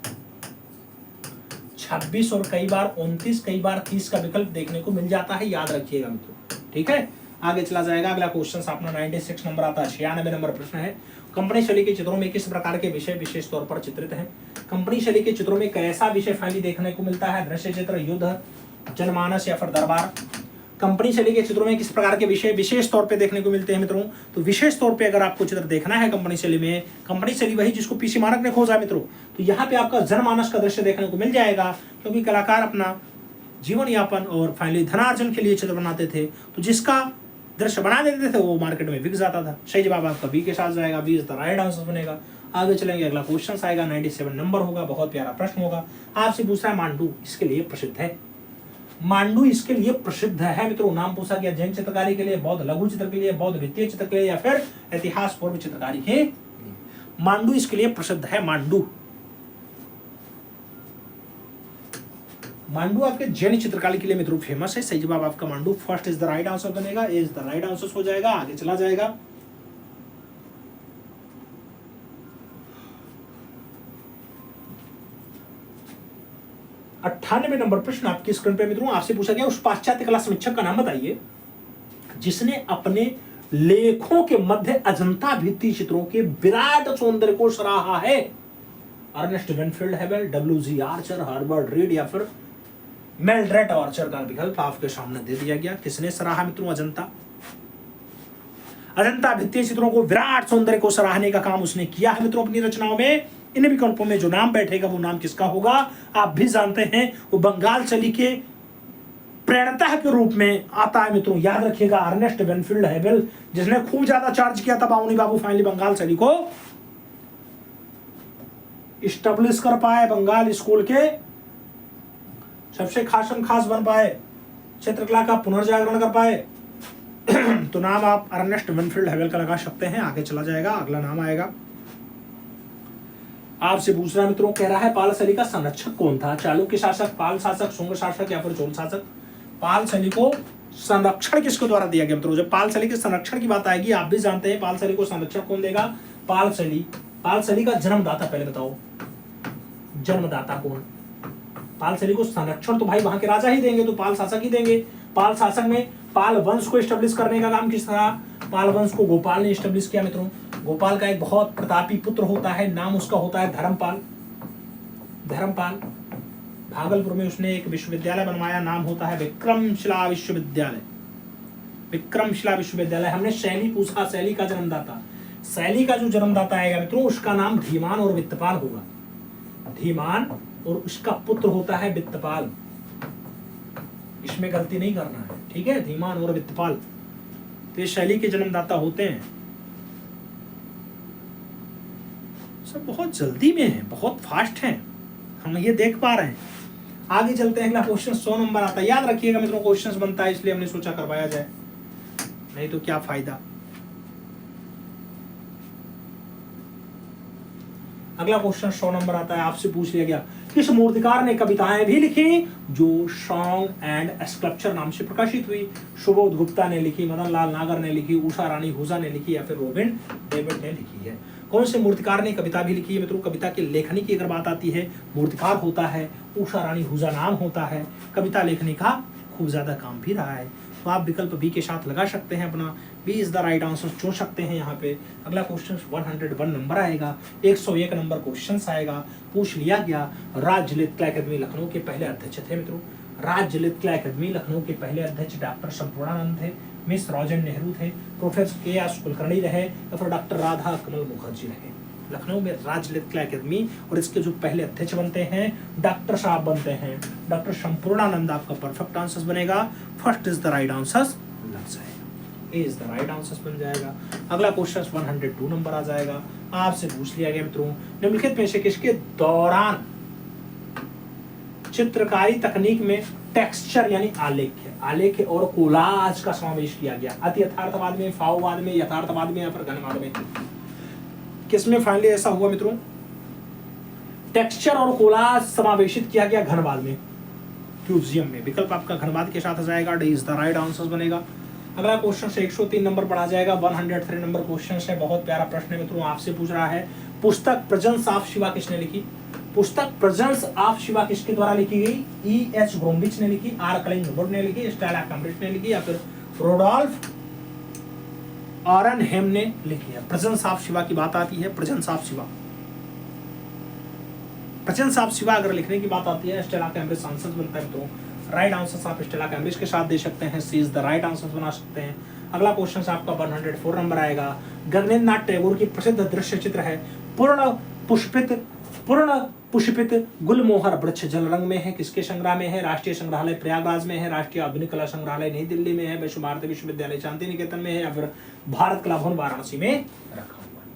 26 और कई बार 29, कई बार 30 का विकल्प देखने को मिल जाता है, याद रखिएगा मित्रों। ठीक है, आगे चला जाएगा। अगला क्वेश्चन अपना 96 नंबर आता है। 96 नंबर प्रश्न है, कंपनी शैली के चित्रों में किस प्रकार के विषय विशेष तौर पर चित्रित हैं? कंपनी शैली के चित्रों में कैसा विषय फाइनली देखने को मिलता है? दृश्य चित्र, युद्ध, जनमानस या फिर दरबार? कंपनी शैली के चित्रों में किस प्रकार के विषय विशेष तौर पे देखने को मिलते हैं मित्रों? तो विशेष तौर पे अगर आपको चित्र देखना है कंपनी शैली में, कंपनी शैली वही जिसको पीसी मानक ने खोजा मित्रों, तो यहाँ पे आपका जनमानस का दृश्य देखने को मिल जाएगा, क्योंकि कलाकार अपना जीवन यापन और फाइनली धनार्जन के लिए चित्र बनाते थे, तो जिसका दृश्य बना देते थे वो मार्केट में बिक जाता था। सही जवाब आपका बी के साथ जाएगा। B is the right answer बनेगा। आगे चलेंगे, अगला क्वेश्चन आएगा 97 नंबर होगा, बहुत प्यारा प्रश्न होगा। आपसे पूछा है मांडू इसके लिए प्रसिद्ध है। मांडू इसके लिए प्रसिद्ध है मित्रों। नाम पूछा गया जैन चित्रकारी के लिए, बौद्ध लघु चित्र के लिए, बौद्ध वित्तीय चित्र के लिए या फिर इतिहास पूर्व चित्रकारी के? मांडू इसके लिए प्रसिद्ध है। मांडू मांडू आपके जैन चित्रकारी के लिए मित्रों फेमस है। सही जवाब आपका Mandu, first is the right answer बनेगा। इज द राइट आंसर हो जाएगा। आगे चला जाएगा, अट्ठानवे नंबर प्रश्न आपकी स्क्रीन पे मित्रों। आपसे पूछा गया उस पाश्चात्य कला समीक्षक का नाम बताइए जिसने अपने लेखों के मध्य अजंता भित्ति चित्रों के विराट सौंदर्य को सराहा है? अर्नेस्ट वेनफील्ड हेबल, डब्ल्यू.जी. आर्चर, हर्बर्ट रीड या फिर मेल्ड्रेट आर्चर का विकल्प आपके सामने दे दिया गया। किसने सराहा मित्रों अजंता भित्तीय चित्रों को विराट सौंदर्य को सराहने का काम उसने किया है मित्रों अपनी रचनाओं में। इन विकल्पों में जो नाम बैठेगा वो नाम किसका होगा? आप भी जानते हैं, वो बंगाल चली के प्रेरणता के रूप में आता है मित्रों। याद रखिएगा अर्नेस्ट वेनफील्ड हेबल, जिसने खूब ज्यादा चार्ज किया था बाउनी बाबू फाइनली बंगाल चली को इस्टेब्लिश कर पाए, बंगाल स्कूल के सबसे खासम खास बन पाए, चित्रकला का पुनर्जागरण कर पाए तो नाम आप अर्नेस्ट विनफील्ड हेवल का लगा सकते हैं। आगे चला जाएगा, अगला नाम आएगा। आपसे पूछ रहा है मित्रों, कह रहा है पाल शैली का संरक्षक कौन था? चालुक्य शासक, पाल शासक, शुंग शासक या फिर चोल शासक? पाल शैली को संरक्षण किसके द्वारा दिया गया मित्रों? जब पाल शैली के संरक्षण की बात आएगी, आप भी जानते हैं पाल शैली को संरक्षण कौन देगा? पाल शैली का जन्मदाता पहले बताओ, जन्मदाता कौन? पाल शैली को संरक्षण तो भाई वहां के राजा ही देंगे, तो पाल शासक ही देंगे। पाल शासक में पाल वंश को स्टेब्लिश करने का काम किस तरह? पाल वंश को गोपाल ने स्टेब्लिश किया मित्रों। गोपाल का एक बहुत प्रतापी पुत्र होता है, नाम उसका होता है धर्मपाल। धर्मपाल भागलपुर में उसने एक विश्वविद्यालय बनवाया, नाम होता है विक्रमशिला विश्वविद्यालय। विक्रमशिला विश्वविद्यालय। हमने शैली पूछा, शैली का जन्मदाता। शैली का जो जन्मदाता आएगा मित्रों, उसका नाम धीमान और वित्तपाल होगा। धीमान और उसका पुत्र होता है वित्तपाल। इसमें गलती नहीं करना है, ठीक है? धीमान और वित्तपाल तो ये शैली के जन्मदाता होते हैं। सब बहुत जल्दी में है, बहुत फास्ट हैं, हम ये देख पा रहे हैं। आगे चलते हैं, अगला क्वेश्चन 100 नंबर आता है। याद रखिएगा मित्रों, क्वेश्चंस बनता है इसलिए हमने सोचा करवाया जाए, नहीं तो क्या फायदा। अगला क्वेश्चन 100 नंबर आता है। आपसे पूछ लिया गया, किस मूर्तिकार ने कविताएं भी लिखी जो सॉन्ग एंड स्कल्पचर नाम से प्रकाशित हुई? सुबोध गुप्ता ने लिखी, मदन लाल नागर ने लिखी, उषा रानी हुजा ने लिखी या फिर रॉबिन डेविड ने लिखी है? कौन से मूर्तिकार ने कविता भी लिखी है मित्रों? कविता की लेखनी की अगर बात आती है, मूर्तिकार होता है उषा रानी हुजा नाम होता है। कविता लेखनी का खूब ज्यादा काम भी रहा है, तो आप विकल्प बी के साथ लगा सकते हैं अपना। B is the right answer चुन सकते हैं यहाँ पे। अगला क्वेश्चन 101 नंबर आएगा, 101 नंबर क्वेश्चन आएगा। पूछ लिया गया, राज्य ललित कला अकादमी लखनऊ के पहले अध्यक्ष थे मित्रों। राज्य ललित कला अकादमी लखनऊ के पहले अध्यक्ष डॉक्टर संपूर्णानंद थे, मिस सरोजिनी नेहरू थे, प्रोफेसर के.एस. कुलकर्णी रहे या फिर डॉक्टर राधा कमल मुखर्जी रहे। लखनऊ में राज्य ललित कला अकादमी और इसके जो पहले अध्यक्ष बनते हैं, डॉक्टर साहब बनते हैं डॉक्टर संपूर्णानंद। आपका परफेक्ट आंसर बनेगा, first is the right answer लग जाएगा, ए इज द राइट आंसर बन जाएगा। अगला क्वेश्चन 102 नंबर आ जाएगा। आपसे पूछ लिया गया मित्रों, निम्नलिखित में से किसके दौरान चित्रकारी तकनीक में टेक्सचर यानी आलेख्य और कोलाज का समावेश किया गया? अति यथार्थवाद में, फाओवाद में, यथार्थवाद में या फिर घनवाद में? किसमें फाइनली ऐसा हुआ मित्रों? टेक्सचर और कोलाज समावेशित किया गया घनवाद में, क्यूबिज्म में। विकल्प आपका घनवाद के साथ आ जाएगा, D is the right answer बनेगा। अगला क्वेश्चन से 103 नंबर पर आ जाएगा। 103 नंबर क्वेश्चन है, बहुत प्यारा प्रश्न है मित्रों। आपसे पूछ रहा है, पुस्तक प्रेजेंस ऑफ शिवा किसने लिखी? पुस्तक प्रेजेंस ऑफ शिवा किसके द्वारा लिखी गई? E.H. ग्रोम्बिच ने लिखी, आर क्लिंगवुड ने लिखी, स्टेला कैम्ब्रिज ने लिखी या फिर रोडोल्फ ऑरेनहेम ने लिखी है? प्रेजेंस ऑफ शिवा की बात आती है, presence of Shiva, presence of Shiva अगर लिखने की बात आती है, स्टेला कैम्ब्रिज आंसर बनता है मित्रों। राइट आंसर आप स्टेला कैम्ब्रिज के साथ दे सकते हैं, सी इज द राइट आंसर बना सकते हैं। अगला क्वेश्चन आपका 104 नंबर आएगा। गगनेन्द्रनाथ टैगोर की प्रसिद्ध दृश्य चित्र है पूर्ण पुष्पित गुलमोहर वृक्ष जल रंग में है, किसके संग्रह में है? राष्ट्रीय संग्रहालय प्रयागराज में है, राष्ट्रीय आधुनिक कला संग्रहालय नई दिल्ली में है, विश्व भारती विश्वविद्यालय शांति निकेतन में है या फिर भारत कला भवन वाराणसी में रखा हुआ है?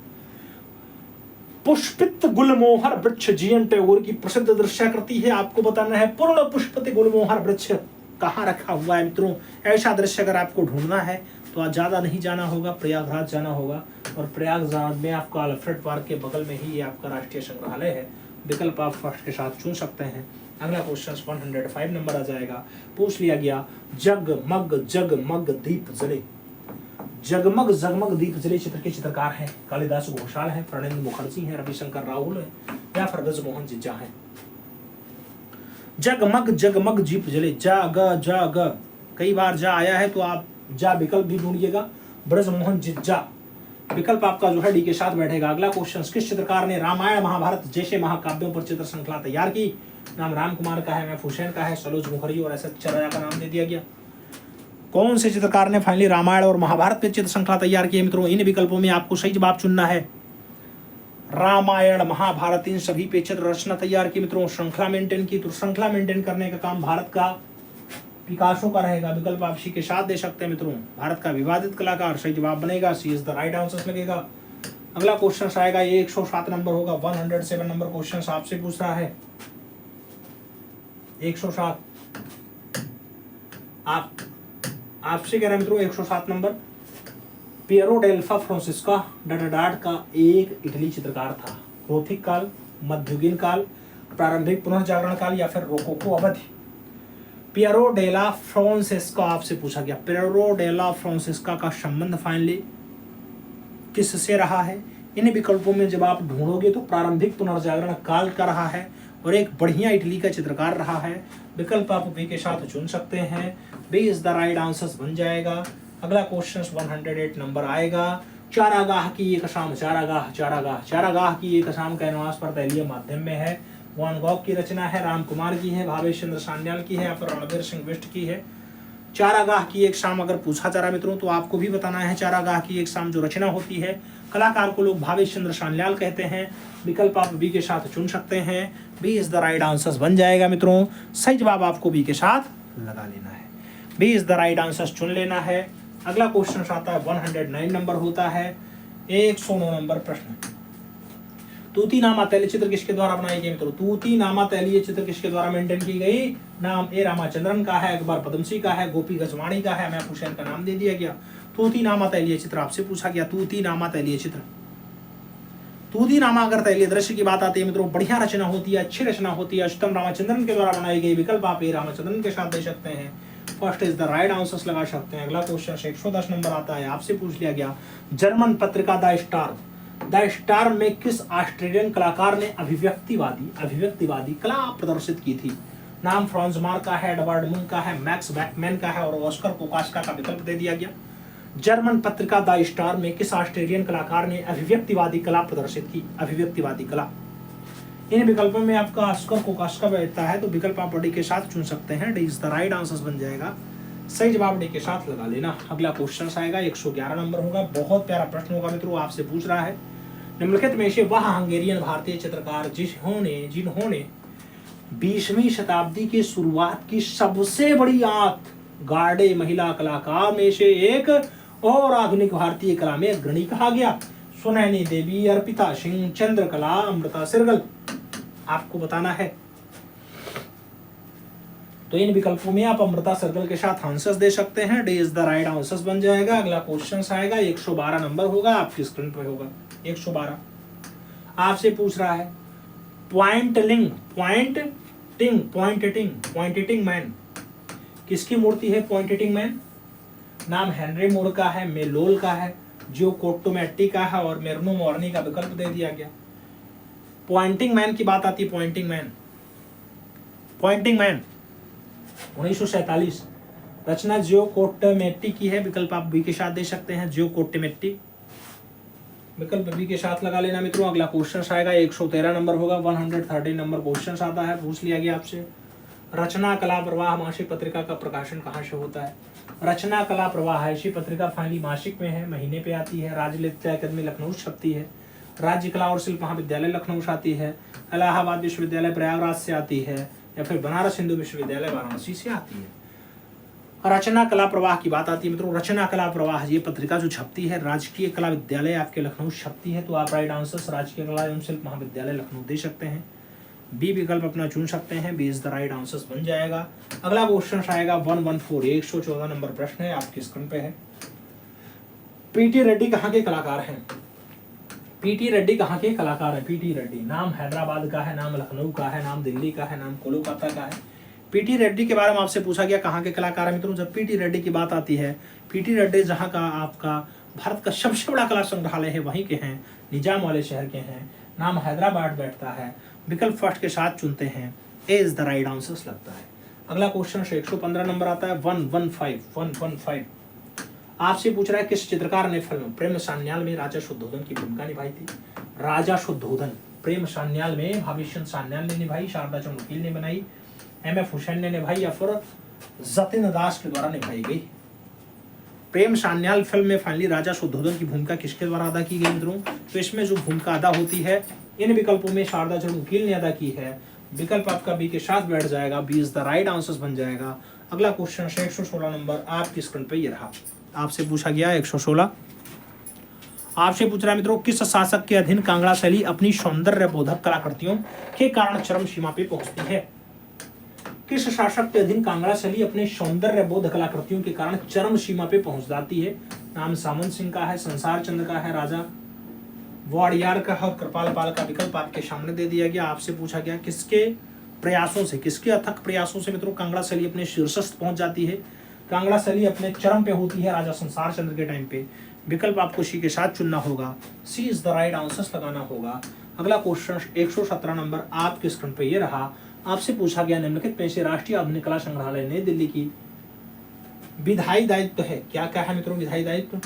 पुष्पित गुलमोहर वृक्ष जी.एन. टैगोर की प्रसिद्ध दृश्याकृति है। आपको बताना है पूर्ण पुष्पित गुलमोहर वृक्ष कहाँ रखा हुआ है मित्रों। ऐसा दृश्य अगर आपको ढूंढना है तो आज ज्यादा नहीं जाना होगा, प्रयागराज जाना होगा, और प्रयागराज में आपका अल्फ्रेड पार्क के बगल में ही ये आपका राष्ट्रीय संग्रहालय है। विकल्प आप फर्स्ट के साथ चुन सकते हैं। अगला क्वेश्चन 105 नंबर आ जाएगा। पूछ लिया गया, जगमग जगमग दीप जले, जगमग जगमग दीप जले चित्र के चित्रकार हैं कालिदास घोषाल हैं, प्रणेंद्र मुखर्जी हैं, रविशंकर राहुल हैं या फिर ब्रजमोहन जिज्जा हैं? जगमग जगमग दीप जले, जा कई बार जा आया है तो आप जा विकल्प भी ढूंढिएगा। ब्रजमोहन जिज्जा विकल्प आपका जो है डी के साथ बैठेगा। अगला क्वेश्चन, किस चित्रकार ने रामायण महाभारत जैसे महाकाव्यों पर चित्र श्रृंखला तैयार की? नाम राम कुमार का है, महफूज हुसैन का है, सरोज मुखर्जी और एस.एच. चरैया का नाम दे दिया गया। कौन से चित्रकार ने फाइनली रामायण और महाभारत पे चित्र श्रृंखला तैयार की है मित्रों? इन विकल्पों में आपको सही जवाब चुनना है। रामायण महाभारत इन सभी पे चित्र रचना तैयार की मित्रों, श्रृंखला मेंटेन की। तो श्रृंखला मेंटेन करने का काम भारत का पिकासो का रहेगा। विकल्प आप सी के साथ दे सकते हैं मित्रों। भारत का विवादित कलाकार सही जवाब बनेगा, सी इज द राइट आंसर लगेगा। अगला क्वेश्चन आएगा, ये 107 नंबर होगा। 107 नंबर क्वेश्चन आपसे पूछ रहा है, 107। आप आपसे कह रहे हैं मित्रों 107 नंबर, पियरो डेल्फा फ्रांसिस्का डाडाडाड का एक इटली चित्रकार था। गोथिक काल, मध्ययुगीन काल, प्रारंभिक पुनर्जागरण काल या फिर रोकोको अवधि। पियरो डेला फ्रांसिस्का आपसे पूछा गया, पियरो डेला फ्रांसिस्का का संबंध फाइनली किससे रहा है? इन विकल्पों में जब आप ढूंढोगे तो प्रारंभिक पुनर्जागरण काल का रहा है और एक बढ़िया इटली का चित्रकार रहा है। विकल्प आप बी के साथ चुन सकते हैं। B is the right answer बन जाएगा। अगला क्वेश्चन 108 नंबर आएगा। चारागाह की एक शाम, चारागाह की एक शाम कैनवास पर तैलीय माध्यम में है। वैन गॉग की रचना है, राम कुमार की है, भावेश चंद्र सान्याल की है या फिर रणवीर सिंह बिष्ट की है। चारागाह की एक शाम अगर पूछा जा रहा है मित्रों तो आपको भी बताना है चारागाह की एक शाम जो रचना होती है, कलाकार को लोग भावेश चंद्र सान्याल कहते हैं। विकल्प आप बी के साथ चुन सकते हैं। B is the right answer बन जाएगा मित्रों। सही जवाब आपको बी के साथ लगा लेना है, B is the right answer चुन लेना है। अगला क्वेश्चन आता है 109 नंबर होता है। 109 नंबर प्रश्न, तूतीनामा तैलीय चित्र किसके द्वारा बनाई गई मित्रों? तूतीनामा तैलीय चित्र किसके द्वारा मेंटेन की गई? नाम ए रामाचंद्रन का है, अकबर पद्मसी का है, गोपी गजवाणी का है, महफूज हुसैन का नाम दे दिया गया। तूतीनामा तैलीय चित्र आपसे पूछा गया, तूतीनामा तैलीय चित्र। तूतीनामा अगर तैलीय दृश्य की बात आती है मित्रों, बढ़िया रचना होती है, अच्छी रचना होती है, अष्टम रामाचंद्रन के द्वारा बनाई गई। विकल्प आप ए रामाचंद्रन के साथ दे सकते हैं। First is the right answer लगा सकते हैं। अगला क्वेश्चन 110 नंबर आता है, आपसे पूछ लिया गया, जर्मन पत्रिका द स्टार में किस ऑस्ट्रेलियन कलाकार ने अभिव्यक्तिवादी कला प्रदर्शित की थी? नाम फ्रांज मार का है, एडवर्ड मुंक का है, मैक्स बैकमैन का है और ऑस्कर कोकास्का का विकल्प दे दिया गया। जर्मन पत्रिका द स्टार में किस ऑस्ट्रेलियन कलाकार ने अभिव्यक्तिवादी कला प्रदर्शित की? अभिव्यक्तिवादी कला। इन विकल्पों में आपका ऑस्कर कोकास्का बैठता है तो विकल्प आप डी के साथ चुन सकते हैं। D is the right answer बन जाएगा। सही जवाब डी के साथ लगा लेना। अगला क्वेश्चन आएगा 111 नंबर होगा। बहुत प्यारा प्रश्न होगा मित्रों, आपसे पूछ रहा है, निम्नलिखित में से वह हंगेरियन भारतीय चित्रकार जिन्होंने 20वीं शताब्दी की शुरुआत की सबसे बड़ी आंत गार्डे महिला कलाकार में से एक और आधुनिक भारतीय कला में अग्रणी कहा गया? सुनैनी देवी, अर्पिता सिंह, चंद्रकला, अमृता सिरगल। आपको बताना है तो इन विकल्पों में आप अमृता सिरगल के साथ आंसर्स दे सकते हैं। D is the right answers बन जाएगा। अगला क्वेश्चन आएगा 112 नंबर होगा, आपकी स्क्रीन पर होगा 112। आपसे पूछ रहा है, पॉइंटिंग मैन किसकी मूर्ति है? पॉइंटिंग मैन नाम हेनरी मूर का है, मेलोल का है, जो कोट्टोमेट्टी का है और मेरनो मॉर्नी का विकल्प दे दिया गया। पॉइंटिंग मैन की बात आती है, पॉइंटिंग मैन 1947, रचना जियो कोट्टोमेट्टी की है। विकल्प आप बी के साथ दे सकते हैं, जियो कोट्टोमेट्टी। विकल्प बी के साथ लगा लेना मित्रों। अगला क्वेश्चन आएगा 113 नंबर होगा। 113 नंबर क्वेश्चन आता है, पूछ लिया गया आपसे, रचना कला प्रवाह मासिक पत्रिका का प्रकाशन कहाँ से होता है? रचना कला प्रवाह ऐसी पत्रिका फाइनली मासिक में है, महीने पे आती है। राज्य साहित्य अकादमी लखनऊ से छपती है। राज्य कला और शिल्प महाविद्यालय लखनऊ से आती है। इलाहाबाद विश्वविद्यालय प्रयागराज से आती है या फिर बनारस हिंदू विश्वविद्यालय वाराणसी से आती है। रचना कला प्रवाह की बात आती है मित्रों, रचना कला प्रवाह ये पत्रिका जो छपती है राजकीय कला विद्यालय आपके लखनऊ छपती है। तो आप राइट आंसर राजकीय कला एवं शिल्प महाविद्यालय लखनऊ दे सकते हैं। बी विकल्प अपना चुन सकते हैं। B is the right answer बन जाएगा। अगला क्वेश्चन आएगा 114 नंबर प्रश्न है, आपकी स्क्रीन पे है। पीटी रेड्डी कहाँ के कलाकार हैं? पीटी रेड्डी कहाँ के कलाकार हैं? पीटी रेड्डी नाम हैदराबाद का है, नाम लखनऊ का है, नाम दिल्ली का है, नाम कोलकाता का है। पीटी रेड्डी के बारे में आपसे पूछा गया कहाँ के कलाकार हैं मित्रों। जब पीटी रेड्डी की बात आती है, पीटी रेड्डी जहाँ का आपका भारत का सबसे बड़ा कला संग्रहालय है वहीं के हैं, निजाम वाले शहर के हैं, नाम हैदराबाद बैठता है। विकल्प फर्स्ट के साथ चुनते हैं। ए इज द राइट आंसर लगता है। अगला क्वेश्चन 115 नंबर आता है। 115 आपसे पूछ रहा है, किस चित्रकार ने फिल्म प्रेम सान्याल में राजा शुद्धोधन की भूमिका निभाई थी? राजा शुद्धोधन प्रेम सान्याल में भावेश सान्याल ने निभाई, शारदा चंद्र वकील ने बनाई, एमएफ हुसैन ने निभाई या फिर जतिन दास के द्वारा निभाई गई? प्रेम सान्याल फिल्म में फाइनली राजा शुद्धोधन की भूमिका किसके द्वारा अदा की गई मित्रों? तो इसमें जो भूमिका अदा होती है इन विकल्पों में शारदा चंद्र वकील ने अदा की है। विकल्प आपका बी के साथ बैठ जाएगा। B is the right answer बन जाएगा। अगला क्वेश्चन 116 नंबर आपकी स्क्रीन पे ये रहा, आपसे पूछा गया 116। आपसे पूछ रहा है मित्रों, किस शासक के अधीन कांगड़ा शैली अपनी सौंदर्य बोधक कलाकृतियों के कारण चरम सीमा पे पहुंचती है? किस शासक के अधीन कांगड़ा शैली अपने सौंदर्य बोध कलाकृतियों के कारण चरम सीमा पे पहुंच जाती है? नाम सामंत सिंह का है, संसार चंद्र का है, राजा वाडियार का है और कृपाल पाल का। विकल्प आपके सामने दे दिया गया। आपसे पूछा गया किसके प्रयासों से, किसके अथक प्रयासों से मित्रों कांगड़ा शैली अपने शीर्षस्थ पहुंच जाती है? कांगड़ा शैली अपने चरम पे होती है राजा संसार चंद्र के टाइम पे। विकल्प आपको सी के साथ चुनना होगा, सी इज द राइट आंसर लगाना होगा। अगला क्वेश्चन 117 नंबर आपके स्क्रीन पे ये रहा। आपसे पूछा गया निम्नलिखित में से राष्ट्रीय आधुनिक कला संग्रहालय नई दिल्ली की विधायी दायित्व है? क्या क्या है मित्रों विधायी दायित्व?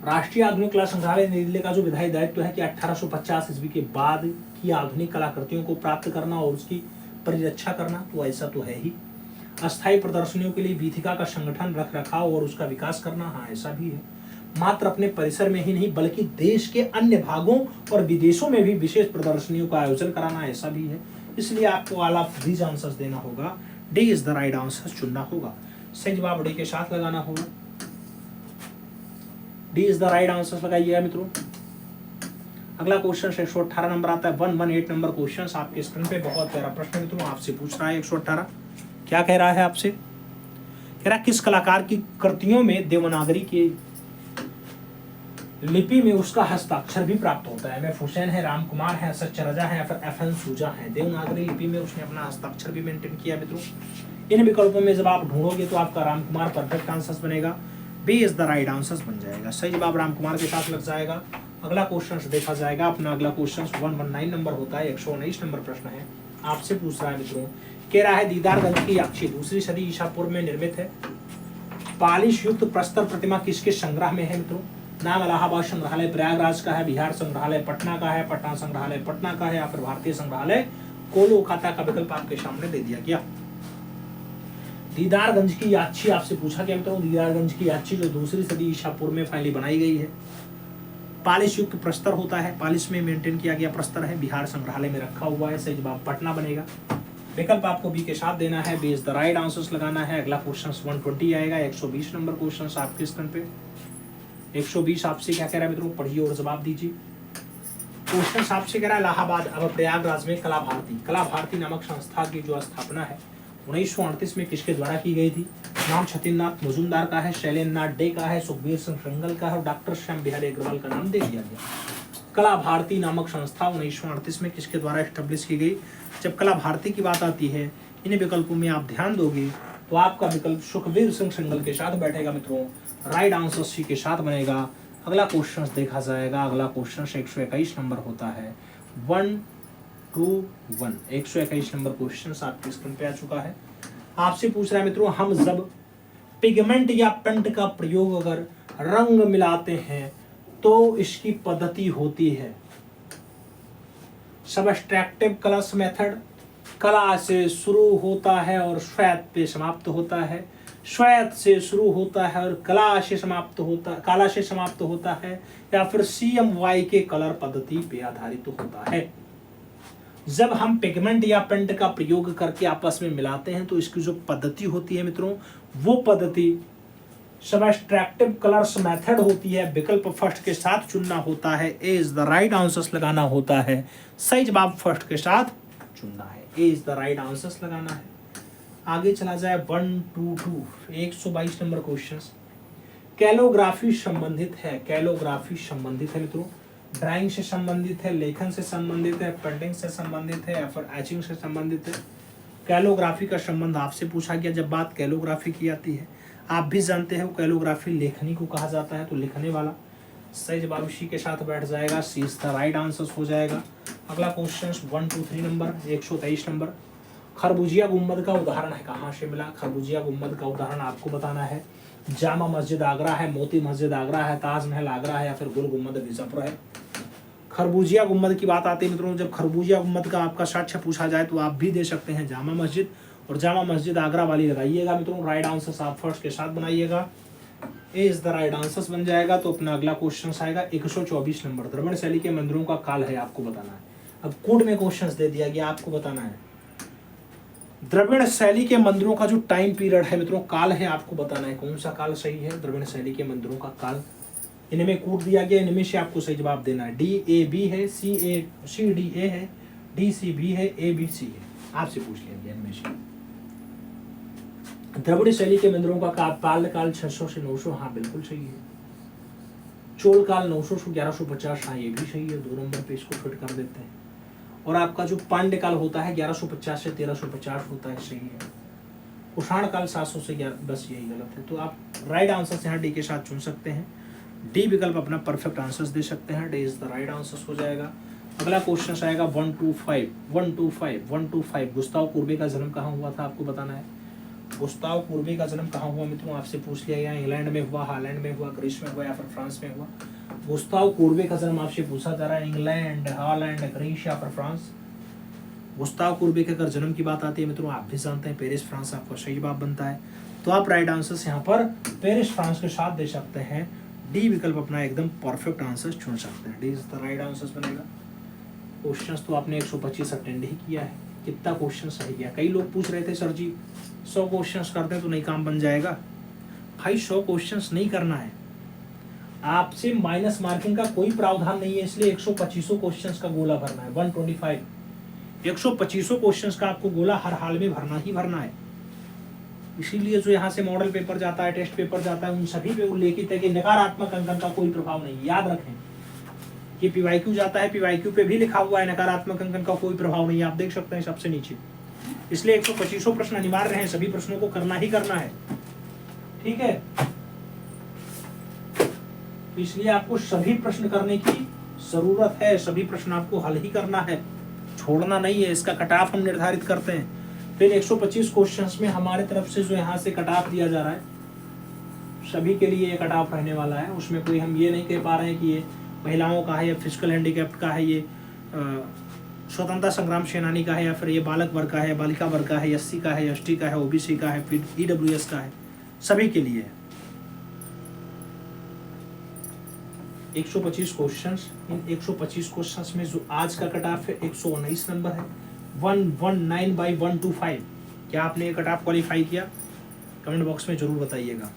राष्ट्रीय आधुनिक कला संग्रहालय नई दिल्ली का जो विधायी दायित्व है कि 1850 ईस्वी के बाद की आधुनिक कलाकृतियों को प्राप्त करना और उसकी परिरक्षा करना, तो ऐसा तो है ही। अस्थायी प्रदर्शनियों के लिए वीथिका का संगठन, रख रखाव और उसका विकास करना, हाँ ऐसा भी है। मात्र अपने परिसर में ही नहीं बल्कि देश के अन्य भागों और विदेशों में भी विशेष प्रदर्शनियों का आयोजन कराना, ऐसा भी है। इसलिए आपको ऑल ऑफ दीज आंसर्स देना होगा, D is the right answer चुनना होगा। सही जवाब डी के साथ लगाना होगा, D is the right answer लगाइएगा मित्रों। अगला क्वेश्चन 118 नंबर आता है, 118 नंबर क्वेश्चन आपके स्क्रीन पे। बहुत प्यारा प्रश्न मित्रों आपसे पूछ रहा है 118। क्या कह रहा है आपसे? कह रहा किस कलाकार की कृतियों में देवनागरी की लिपि में उसका हस्ताक्षर भी प्राप्त होता है? एम.एफ. हुसैन है, राम कुमार है, सच्चा रजा है या फिर एफ.एन. सूजा है। देवनागरी लिपि में उसने अपना हस्ताक्षर भी मेंटेन किया मित्रों। इन विकल्पों में जब आप ढूंढोगे तो आपका राम कुमार परफेक्ट आंसर बनेगा, B is the right answer बन जाएगा। सही जवाब राम कुमार के साथ लग जाएगा। अगला क्वेश्चन देखा जाएगा अपना। अगला क्वेश्चन 119 नंबर होता है, 119 नंबर प्रश्न है। आपसे पूछ रहा है मित्रों, कह रहा है दीदारगंज की याक्षी दूसरी सदी ईसा पूर्व में निर्मित है। पालिश युक्त प्रस्तर प्रतिमा किसके संग्रह में है मित्रों? नाम इलाहाबाद संग्रहालय प्रयागराज का है, बिहार संग्रहालय पटना का है, पटना संग्रहालय पटना का है या फिर भारतीय संग्रहालय कोलकाता का। विकल्प आपके सामने दे दिया गया। दीदारगंज की याक्षी आपसे पूछा गया मित्रों, दीदारगंज की याक्षी जो दूसरी सदी ईसा पूर्व में पहले बनाई गई है। पालिश युक्त प्रस्तर होता है, पालिश में मेंटेन किया गया प्रस्तर है, बिहार संग्रहालय में रखा हुआ है। सही जवाब पटना बनेगा। विकल्प आपको बी के साथ देना है, B is the right answers लगाना है। अगला क्वेश्चन 120 आएगा, 120 नंबर क्वेश्चन आपके स्क्रीन पे। 120 आपसे क्या कह रहा है मित्रों, पढ़िए और जवाब दीजिए। क्वेश्चन आपसे कह रहा है इलाहाबाद अब प्रयागराज में कला भारती नामक संस्था की जो स्थापना है 1938 में किसके द्वारा की गई थी? नाम छतीन्द्रनाथ मजूमदार का है, शैलेंद्र नाथ डे का है, सुखबीर सिंह श्रृंगल का है और डॉक्टर श्याम बिहारी अग्रवाल का नाम दे दिया गया। कला भारती नामक संस्था 1938 में किसके द्वारा एस्टेब्लिश की गई? जब कला भारती की बात आती है इन विकल्पों में आप ध्यान दोगे तो आपका विकल्प सुखबीर सिंह श्रृंगल के साथ बैठेगा मित्रों। राइट आंसर सी के साथ बनेगा। अगला क्वेश्चन देखा जाएगा। अगला क्वेश्चन 121 नंबर होता है, 121 121 नंबर क्वेश्चन आपके स्क्रीन पे आ चुका है। आपसे पूछ रहा है मित्रों, हम जब पिगमेंट या पेंट का प्रयोग अगर रंग मिलाते हैं तो इसकी पद्धति होती है सबस्ट्रैक्टिव कलर्स मेथड। कला से शुरू होता है और श्वेत पे समाप्त होता है, श्वेत से शुरू होता है और काला से समाप्त होता है या फिर CMY के कलर पद्धति पे आधारित होता है। जब हम पिगमेंट या पेंट का प्रयोग करके आपस में मिलाते हैं तो इसकी जो पद्धति होती है मित्रों वो पद्धति सबस्ट्रैक्टिव कलर्स मेथड होती है। विकल्प फर्स्ट के साथ चुनना होता है, ए इज द राइट आंसर्स लगाना होता है। सही जवाब फर्स्ट के साथ चुनना है, ए इज द राइट आंसर्स लगाना है। आगे चला जाए 122 नंबर क्वेश्चन। कैलोग्राफी संबंधित है, कैलोग्राफी संबंधित है मित्रों, ड्राइंग से संबंधित है, लेखन से संबंधित है, पेंटिंग से संबंधित है या फिर एचिंग से संबंधित है। कैलोग्राफी का संबंध आपसे पूछा गया। जब बात कैलोग्राफी की आती है आप भी जानते हो कैलोग्राफी लेखनी को कहा जाता है, तो लिखने वाला। सही जवाब इसी के साथ बैठ जाएगा, सी इज द राइट आंसर हो जाएगा। अगला क्वेश्चन 123 नंबर 123 नंबर। खरबूजिया गुम्बद का उदाहरण है, कहाँ से मिला? खरबूजिया गुम्बद का उदाहरण आपको बताना है। जामा मस्जिद आगरा है, मोती मस्जिद आगरा है, ताजमहल आगरा है या फिर गुल गुम्बद बीजापुर है। खरबूजिया गुम्बद की बात आती है मित्रों, जब खरबूजिया गुम्बद का आपका साक्ष्य पूछा जाए तो आप भी दे सकते हैं जामा मस्जिद, और जामा मस्जिद आगरा वाली लगाइएगा मित्रों। राइट आंसर आप फर्स्ट के साथ बनाइएगा, ए इज द राइट आंसर बन जाएगा। तो अपना अगला क्वेश्चन आएगा 124 नंबर। द्रविड़ शैली के मंदिरों का काल है, आपको बताना है। अब कोड में क्वेश्चन दे दिया गया, आपको बताना है द्रविड़ शैली के मंदिरों का जो टाइम पीरियड है मित्रों, काल है, आपको बताना है कौन सा काल सही है। द्रविड़ शैली के मंदिरों का काल इनमें कूट दिया गया, इनमें से आपको सही जवाब देना है। D-A-B है, C-D-A है, D-C-B है, A-B-C है, आपसे पूछ लिया गया इनमें से। द्रविड़ शैली के मंदिरों का पालकाल 600 से 900, हाँ बिल्कुल सही है। चोल काल 900 से 1150, हाँ ये भी सही है, 2 नंबर पे इसको फिट कर देते हैं। और आपका जो पांड्य काल होता है 1150 से 1350 होता है, सही है। कुषाण काल 700 से 11, बस यही गलत है। तो आप राइट आंसर यहाँ डी के साथ चुन सकते हैं। डी विकल्प अपना परफेक्ट आंसर दे सकते हैं, D is the right answer हो जाएगा। अगला क्वेश्चन आएगा 125। गुस्ताव कुर्बे का जन्म कहाँ हुआ था, आपको बताना है। गुस्ताव कुर्बे का जन्म कहाँ हुआ मित्रों, आपसे पूछ लिया गया। इंग्लैंड में हुआ, हॉलैंड में हुआ, ग्रीस में हुआ या फिर फ्रांस में हुआ। गुस्ताव कुर्बे का जन्म आपसे पूछा जा रहा है इंग्लैंड, हॉलैंड, ग्रीस या फिर फ्रांस। गुस्ताव कुर्बे के अगर जन्म की बात आती है मित्रों, आप भी जानते हैं पेरिस फ्रांस आपका सही जवाब बनता है। तो आप राइट आंसर यहाँ पर पेरिस फ्रांस के साथ दे सकते हैं। डी विकल्प अपना एकदम परफेक्ट आंसर चुन सकते हैं, D is the right answer बनेगा। क्वेश्चंस तो आपने 125 अटेंड ही किया है, कितना क्वेश्चन सही किया। कई लोग पूछ रहे थे सर जी 100 क्वेश्चंस करते हैं तो नहीं काम बन जाएगा। भाई 100 क्वेश्चंस नहीं करना है, आपसे माइनस मार्किंग का कोई प्रावधान नहीं है, इसलिए 125 क्वेश्चंस का गोला भरना है। 125 125 क्वेश्चंस का आपको गोला हर हाल में भरना ही भरना है। इसीलिए जो यहाँ से मॉडल पेपर जाता है, टेस्ट पेपर जाता है, उन सभी पे उल्लेखित है कि नकारात्मक अंकन का कोई प्रभाव नहीं। याद रखें कि पीवाईक्यू जाता है, पीवाईक्यू पे भी लिखा हुआ है नकारात्मक अंकन का कोई प्रभाव नहीं, आप देख सकते हैं सबसे नीचे। इसलिए 125 प्रश्न अनिवार्य हैं, सभी प्रश्नों को करना ही करना है, ठीक है। इसलिए आपको सभी प्रश्न करने की जरूरत है, सभी प्रश्न आपको हल ही करना है, छोड़ना नहीं है। इसका कट ऑफ हम निर्धारित करते हैं। फिर 125 क्वेश्चंस में हमारे तरफ से जो यहाँ से कट ऑफ दिया जा रहा है, सभी के लिए ये कट ऑफ रहने वाला है। उसमें कोई हम ये नहीं कह पा रहे हैं कि ये महिलाओं का है या फिजिकल हैंडीकैप्ड का है, ये स्वतंत्रता संग्राम सेनानी का है, या फिर ये बालक वर्ग का है, बालिका वर्ग का है, एससी का है, एसटी का है, ओबीसी का है, फिर ईडब्ल्यूएस का है, सभी के लिए 125 क्वेश्चंस। इन 125 क्वेश्चंस में जो आज का कट ऑफ है 119 नंबर है, 119/125। क्या आपने ये कट ऑफ क्वालिफाई किया? कमेंट बॉक्स में जरूर बताइएगा।